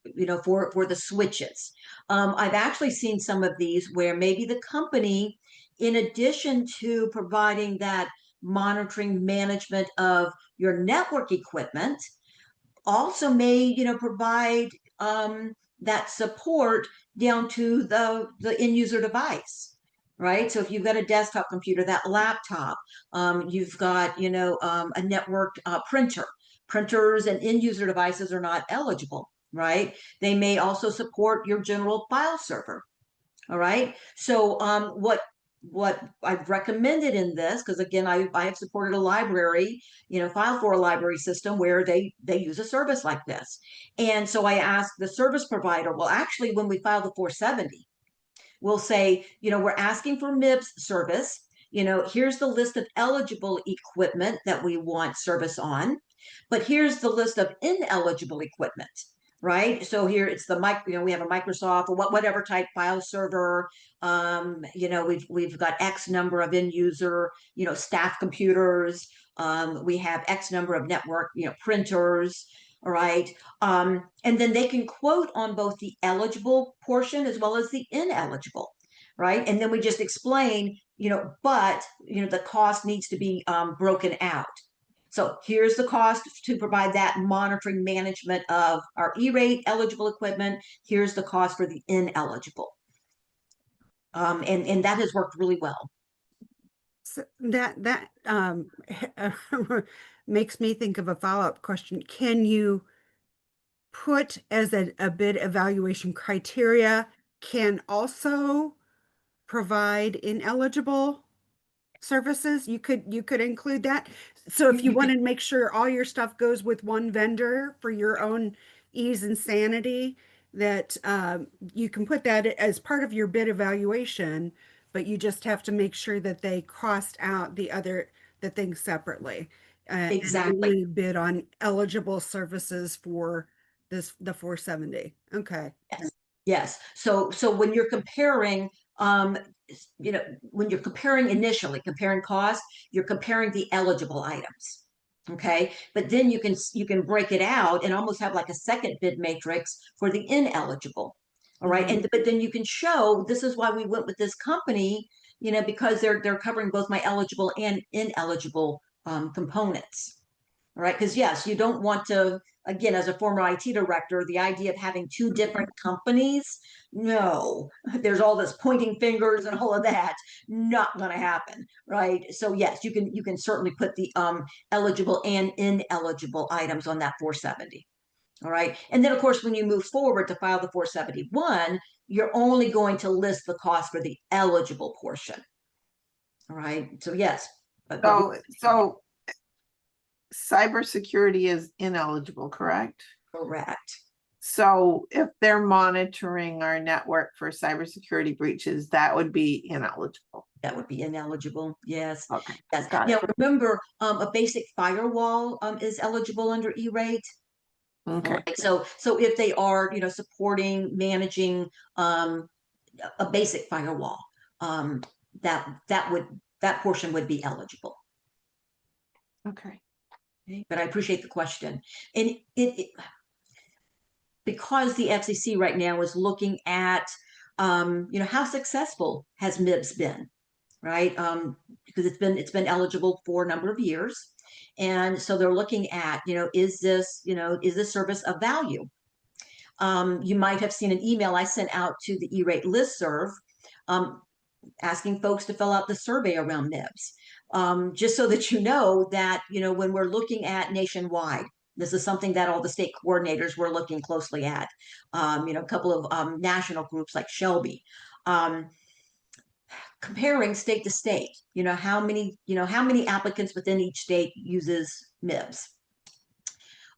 for the switches. I've actually seen some of these where maybe the company, in addition to providing that monitoring management of your network equipment, also may, provide that support down to the end user device, right? So if you've got a desktop computer, that laptop, you've got, a networked printer. Printers and end user devices are not eligible right? They may also support your general file server. All right. So what I've recommended in this, because again, I have supported a library, file for a library system where they use a service like this. And so I asked the service provider, well, actually, when we file the 470, we'll say, we're asking for MIBS service. Here's the list of eligible equipment that we want service on, but here's the list of ineligible equipment, right? So here it's the mic, we have a Microsoft or whatever type file server. We've got X number of end user, staff computers. We have X number of network, printers. All right. And then they can quote on both the eligible portion as well as the ineligible, right? And then we just explain, but the cost needs to be broken out. So here's the cost to provide that monitoring management of our E-rate eligible equipment. Here's the cost for the ineligible. And that has worked really well. So that makes me think of a follow-up question. Can you put as a bid evaluation criteria, can also provide ineligible services? You could include that. So if you want to make sure all your stuff goes with one vendor for your own ease and sanity, that you can put that as part of your bid evaluation, but you just have to make sure that they crossed out the things separately. Exactly. And only bid on eligible services for the 470. Okay. Yes. Yes. So when you're comparing, when you're comparing initially, comparing cost, you're comparing the eligible items. Okay. But then you can break it out and almost have like a second bid matrix for the ineligible. All right. Mhm. But then you can show this is why we went with this company, because they're covering both my eligible and ineligible components. All right. Because yes, you don't want to, again, as a former IT director, the idea of having two different companies, no, there's all this pointing fingers and all of that, not going to happen. Right. So yes, you can certainly put the eligible and ineligible items on that 470. All right. And then of course, when you move forward to file the 471, you're only going to list the cost for the eligible portion. All right. So yes. So cybersecurity is ineligible, correct? Correct. So if they're monitoring our network for cybersecurity breaches, that would be ineligible. That would be ineligible. Yes. Okay. Yes. Got Now, it. remember, a basic firewall is eligible under E-rate. Okay. Right. So if they are, supporting, managing a basic firewall, that portion would be eligible. Okay. Okay. But I appreciate the question, and because the FCC right now is looking at, how successful has MIBS been, right? Because it's been eligible for a number of years, and so they're looking at, is this service of value? You might have seen an email I sent out to the E-rate listserv, asking folks to fill out the survey around MIBS, just so that you know that, when we're looking at nationwide, this is something that all the state coordinators were looking closely at. A couple of national groups like Shelby. Comparing state to state, how many applicants within each state uses MIBS.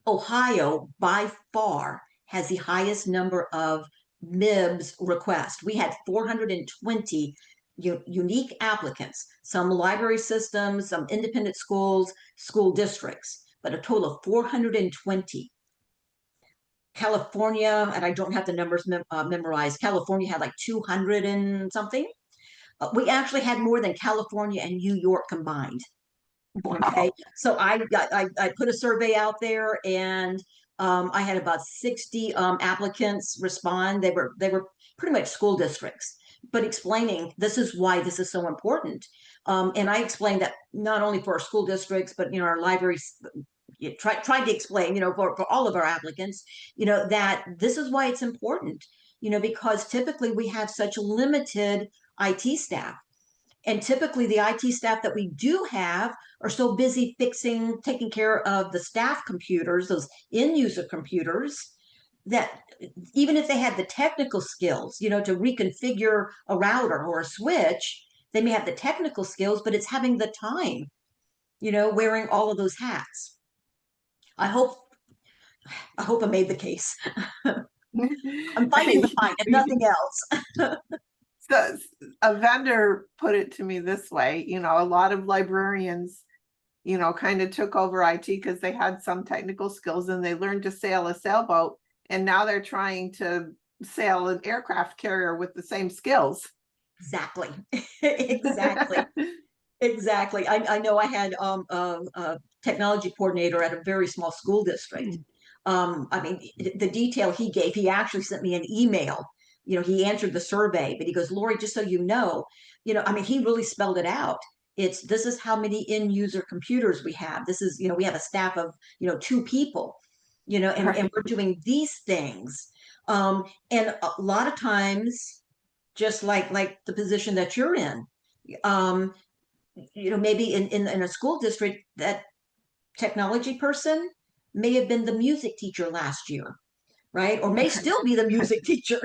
Ohio by far has the highest number of MIBS requests. We had 420 unique applicants, some library systems, some independent schools, school districts, but a total of 420. California, and I don't have the numbers memorized, California had like 200 and something. We actually had more than California and New York combined. Okay, so I put a survey out there, and I had about 60 applicants respond. They were pretty much school districts, but explaining this is why this is so important. And I explained that not only for our school districts, but our libraries. Tried to explain, for all of our applicants, that this is why it's important, because typically we have such limited IT staff. And typically the IT staff that we do have are so busy taking care of the staff computers, those end user computers, that even if they had the technical skills, to reconfigure a router or a switch, they may have the technical skills, but it's having the time, wearing all of those hats. I hope I made the case. I'm fighting the fight, if nothing else. So a vendor put it to me this way, a lot of librarians, kind of took over IT because they had some technical skills and they learned to sail a sailboat. And now they're trying to sail an aircraft carrier with the same skills. Exactly. Exactly. Exactly. I know I had a technology coordinator at a very small school district. I mean, the detail he gave, he actually sent me an email. He answered the survey, but he goes, Lori, just so I mean, he really spelled it out. This is how many end user computers we have. This is, we have a staff of, 2 people, and we're doing these things. And a lot of times, just like the position that you're in, maybe in a school district, that technology person may have been the music teacher last year, right? Or may still be the music teacher,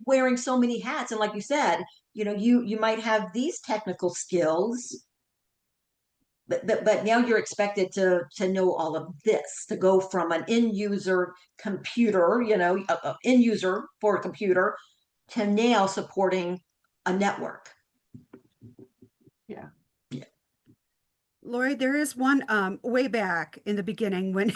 wearing so many hats. And like you said, you might have these technical skills, but now you're expected to know all of this, to go from an end user computer, a end user for a computer, to now supporting a network. Yeah. Lori, there is one way back in the beginning when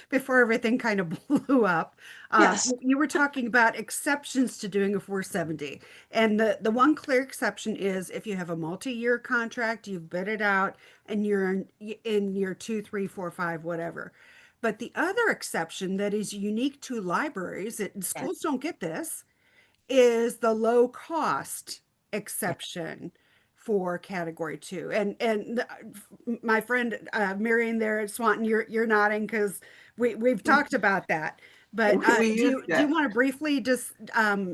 before everything kind of blew up. Yes. You were talking about exceptions to doing a 470. And the one clear exception is if you have a multi-year contract, you've bid it out, and you're in year 2, 3, 4, 5, whatever. But the other exception that is unique to libraries, and schools don't get this, is the low cost exception for category 2. And my friend Marion there at Swanton, you're nodding because we've talked about that. But do you want to briefly just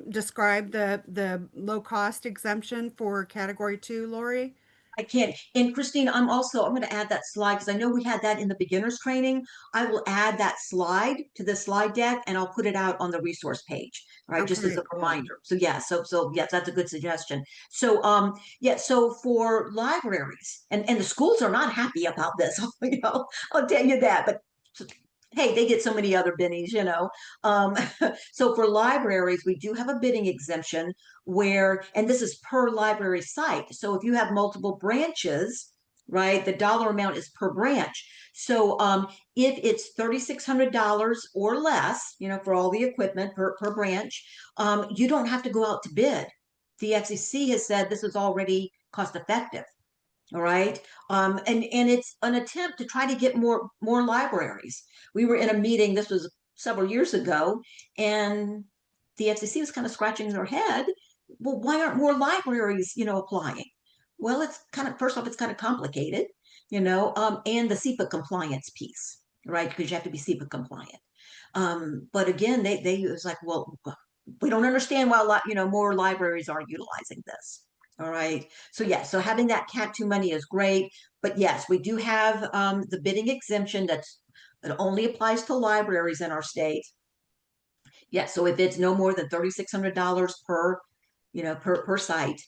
describe the low cost exemption for category 2, Lori? I can. And Christine, I'm going to add that slide because I know we had that in the beginners training. I will add that slide to the slide deck and I'll put it out on the resource page. All right, just as a reminder. So yeah, so yes, that's a good suggestion. So yeah, so for libraries and the schools are not happy about this, I'll tell you that, but hey, they get so many other bennies, So for libraries, we do have a bidding exemption where, and this is per library site. So if you have multiple branches, right, the dollar amount is per branch. So if it's $3,600 or less, for all the equipment per branch, you don't have to go out to bid. The FCC has said this is already cost effective. All right. And it's an attempt to try to get more libraries. We were in a meeting, this was several years ago, and the FCC was kind of scratching their head. Well, why aren't more libraries, applying? Well, it's kind of, first off, it's kind of complicated, and the SEPA compliance piece, right? Because you have to be SEPA compliant. But again, they was like, well, we don't understand why more libraries are utilizing this. All right. So yeah, so having that Cat 2 money is great. But yes, we do have the bidding exemption that only applies to libraries in our state. Yeah, so if it's no more than $3,600 per, per site,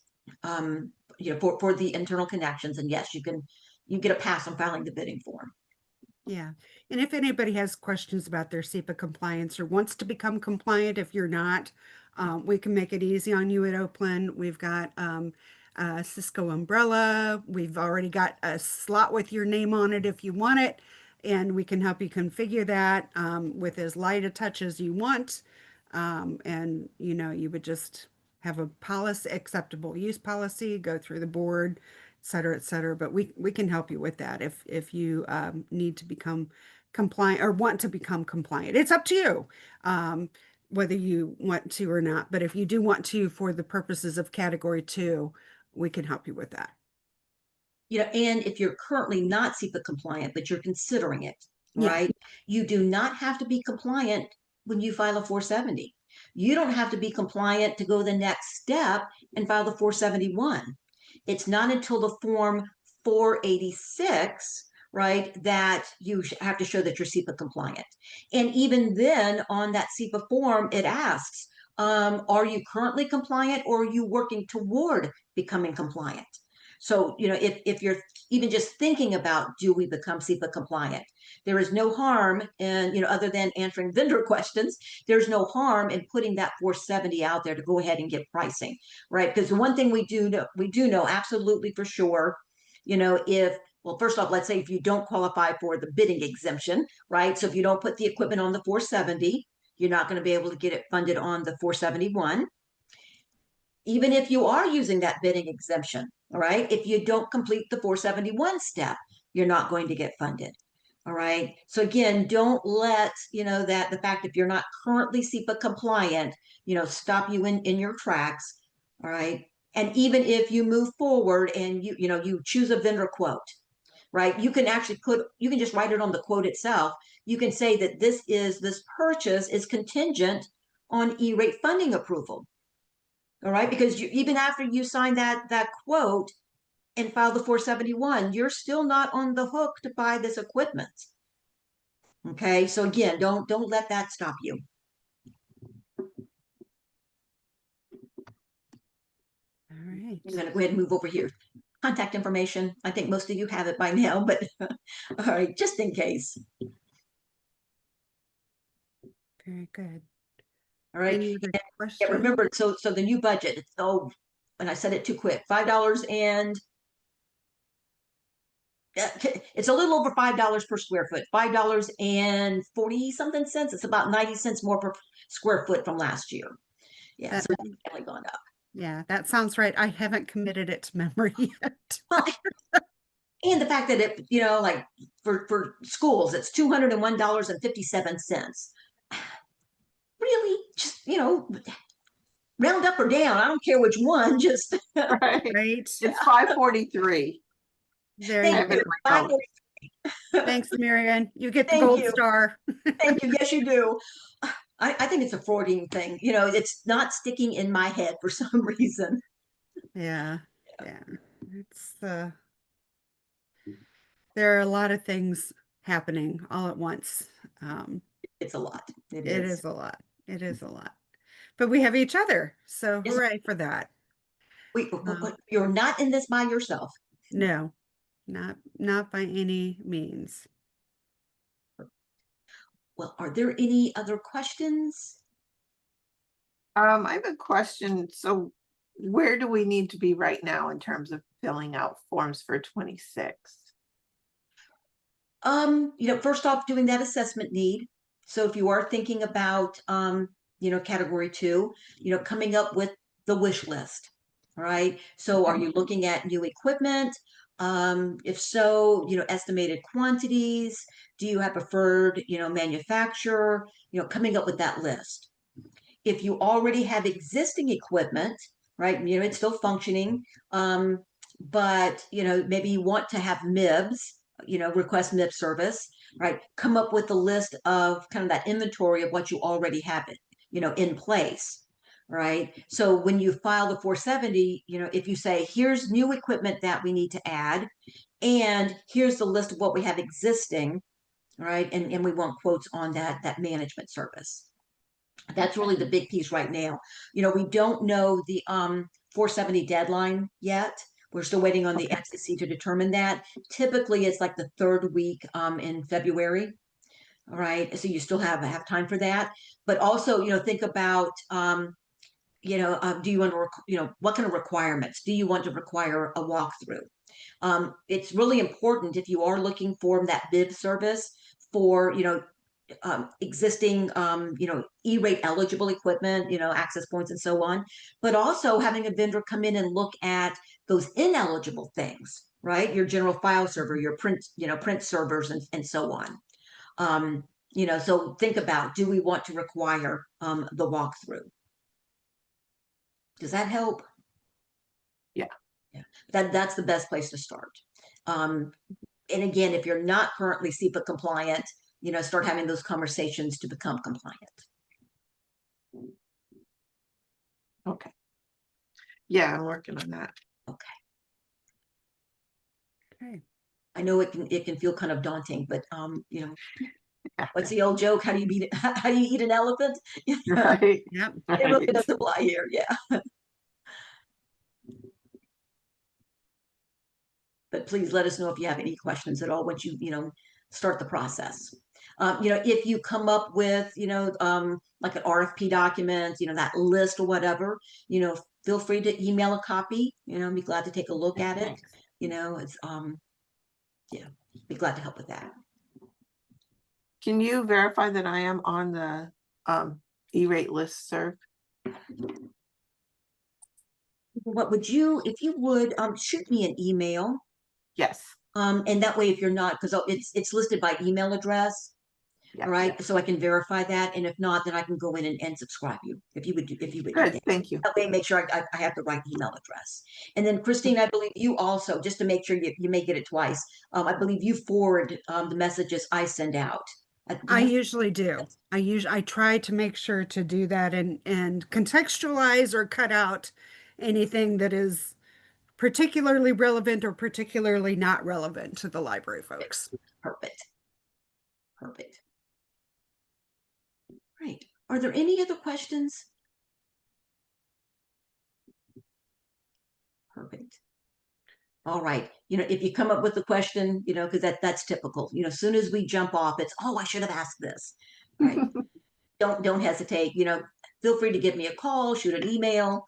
for the internal connections, and yes, you get a pass on filing the bidding form. Yeah. And if anybody has questions about their SEPA compliance or wants to become compliant, if you're not, we can make it easy on you at Oakland. We've got a Cisco umbrella. We've already got a slot with your name on it if you want it. And we can help you configure that with as light a touch as you want. And, you would just have a policy, acceptable use policy, go through the board, et cetera, et cetera. But we can help you with that if you need to become compliant or want to become compliant. It's up to you whether you want to or not. But if you do want to, for the purposes of category 2, we can help you with that. And if you're currently not SEPA compliant, but you're considering it, Yeah. right? You do not have to be compliant when you file a 470. You don't have to be compliant to go the next step and file the 471. It's not until the form 486, right, that you have to show that you're SEPA compliant. And even then on that SEPA form, it asks, are you currently compliant or are you working toward becoming compliant? So, if you're even just thinking about, do we become SEPA compliant? There is no harm in, other than answering vendor questions, there's no harm in putting that 470 out there to go ahead and get pricing, right? Because the one thing we do know absolutely for sure, well, first off, let's say if you don't qualify for the bidding exemption, right? So if you don't put the equipment on the 470, you're not going to be able to get it funded on the 471. Even if you are using that bidding exemption, all right, if you don't complete the 471 step, you're not going to get funded. All right. So again, don't let, that the fact if you're not currently SEPA compliant, stop you in your tracks. All right. And even if you move forward and you choose a vendor quote, right? You can actually you can just write it on the quote itself. You can say that this purchase is contingent on E-rate funding approval. All right. Because even after you sign that quote and file the 471, you're still not on the hook to buy this equipment. Okay. So again, don't let that stop you. All right. I'm going to go ahead and move over here. Contact information. I think most of you have it by now, but all right, just in case. Very good. All right. Any other Yeah, questions? remember, so the new budget, and I said it too quick, $5 and it's a little over $5 per square foot, $5.40 something cents. It's about 90 cents more per square foot from last year. Yeah, so it's definitely gone up. Yeah, that sounds right. I haven't committed it to memory yet. Well, and the fact that it, like for schools, it's $201.57. Really, just, round up or down. I don't care which one, just Right. Right. It's 543. There I you have go. it in my notes. Thanks, Marianne. You get the Thank gold you. star. Thank you. Yes, you do. I think it's a Freudian thing. It's not sticking in my head for some reason. Yeah. Yeah. It's there are a lot of things happening all at once. It's a lot. It is a lot. It is a lot. But we have each other. So Yes. hooray for that. You're not in this by yourself. No, not by any means. Well, are there any other questions? I have a question. So where do we need to be right now in terms of filling out forms for 26? First off, doing that assessment need. So if you are thinking about, category 2, coming up with the wish list. All right. So are you looking at new equipment? If so, estimated quantities. Do you have preferred, manufacturer? Coming up with that list. If you already have existing equipment, right, it's still functioning, but maybe you want to have MIBS, request MIBS service, right? Come up with a list of kind of that inventory of what you already have it, in place, right? So when you file the 470, if you say, here's new equipment that we need to add, and here's the list of what we have existing, right? And we want quotes on that management service. That's really the big piece right now. We don't know the 470 deadline yet. We're still waiting on the FCC to determine that. Typically, it's like the third week in February. All right, so you still have time for that. But also, think about, do you want to, what kind of requirements do you want to require a walkthrough? It's really important if you are looking for that bid service for, existing, E-rate eligible equipment, access points and so on, but also having a vendor come in and look at those ineligible things, right? Your general file server, your print servers and so on. So think about, do we want to require the walkthrough? Does that help? Yeah. Yeah. That's the best place to start. And again, if you're not currently SEPA compliant, start having those conversations to become compliant. Okay. Yeah, I'm working on that. Okay. Okay. I know it can feel kind of daunting, but you know, what's the old joke? How do you beat it? How do you eat an elephant? Right. Yep. It really Right. does apply here. Yeah. But please let us know if you have any questions at all once you know, start the process. You know, if you come up with, you know, like an RFP document, you know, that list or whatever, you know, feel free to email a copy. You know, I'd be glad to take a look at it. Thanks. You know, it's yeah, be glad to help with that. Can you verify that I am on the E-rate list, sir? What would you, if you would, shoot me an email. Yes. And that way, if you're not, because it's listed by email address. Yeah. All right, so I can verify that, and if not, then I can go in and subscribe you if you would do Good. that. Thank you. That way, make sure I have the right email address. And then Christine, I believe you also, just to make sure you may get it twice. I believe you forward the messages I send out. I usually do. I try to make sure to do that and contextualize or cut out anything that is particularly relevant or particularly not relevant to the library folks. Perfect. Perfect. Great. Are there any other questions? Perfect. All right. You know, if you come up with a question, you know, because that's typical. You know, as soon as we jump off, it's, oh, I should have asked this. All right. Don't hesitate. You know, feel free to give me a call, shoot an email.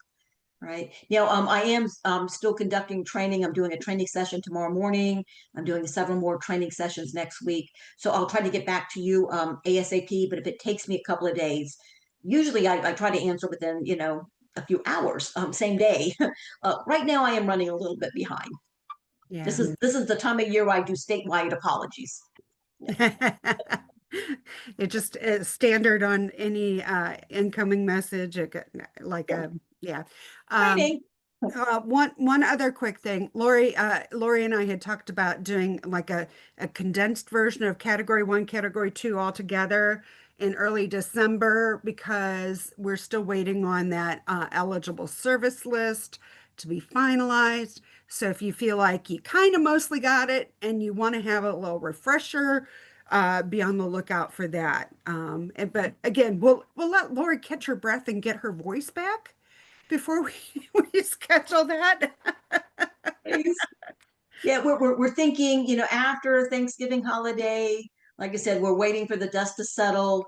Right. You know, I am still conducting training. I'm doing a training session tomorrow morning. I'm doing several more training sessions next week. So I'll try to get back to you ASAP. But if it takes me a couple of days, usually I try to answer within, you know, a few hours, same day. Right now I am running a little bit behind. Yeah. This is the time of year where I do statewide apologies. It just is standard on any incoming message, like a yeah. Training. One other quick thing, Lori and I had talked about doing like a condensed version of Category 1, Category 2 all together in early December because we're still waiting on that eligible service list to be finalized. So if you feel like you kind of mostly got it and you want to have a little refresher, be on the lookout for that. But again, we'll let Lori catch her breath and get her voice back before we schedule that. Yeah, we're thinking, you know, after Thanksgiving holiday, like I said, we're waiting for the dust to settle.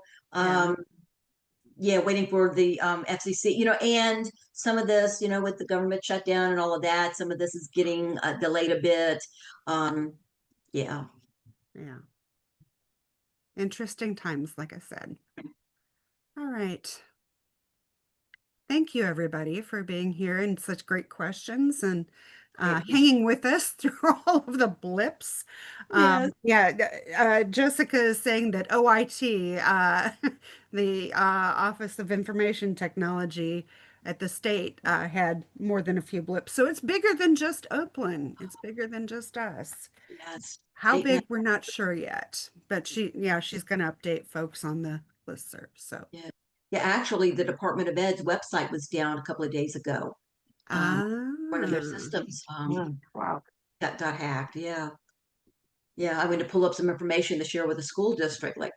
Yeah, waiting for the FCC, you know, and some of this, you know, with the government shutdown and all of that, some of this is getting delayed a bit. Yeah. Yeah. Interesting times, like I said. All right. Thank you, everybody, for being here and such great questions and hanging with us through all of the blips. Jessica is saying that OIT, the Office of Information Technology at the state, had more than a few blips. So it's bigger than just Oakland. It's bigger than just us. Yes. How big, we're not sure yet, but she's going to update folks on the listserv. So Yeah. Yeah, actually, the Department of Ed's website was down a couple of days ago. One of their systems Wow. got hacked. Yeah. Yeah, I went to pull up some information to share with the school district, like,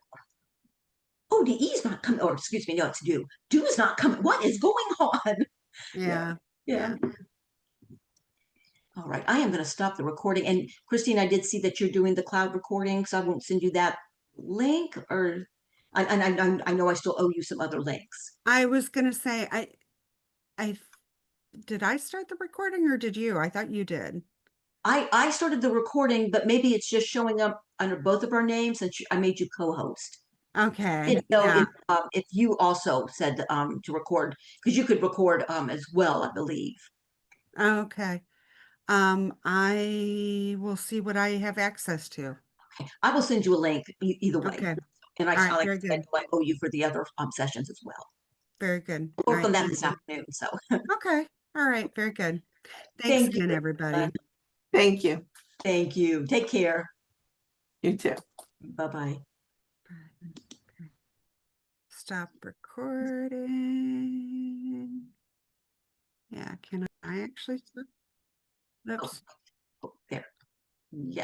oh, DE's not coming, or excuse me, no, it's due. Due is not coming. What is going on? yeah. Yeah. All right, I am going to stop the recording. And Christine, I did see that you're doing the cloud recording, so I won't send you that link, or I know I still owe you some other links. I was gonna say, I did I start the recording or did you? I thought you did. I started the recording, but maybe it's just showing up under both of our names since I made you co-host. Okay. Didn't know Yeah. if you also said to record, because you could record as well, I believe. Okay. I will see what I have access to. Okay. I will send you a link either way. Okay. And All right, like very I said, good. I owe you for the other sessions as well. Very good. We'll All work right, on that thank this you. afternoon. So Okay. All right, very good. Thanks thank again, you. everybody. Thank you. Thank you. Take care. You too. Bye-bye. Stop recording. Yeah, can I actually stop? Oops. Oh, there. Yes.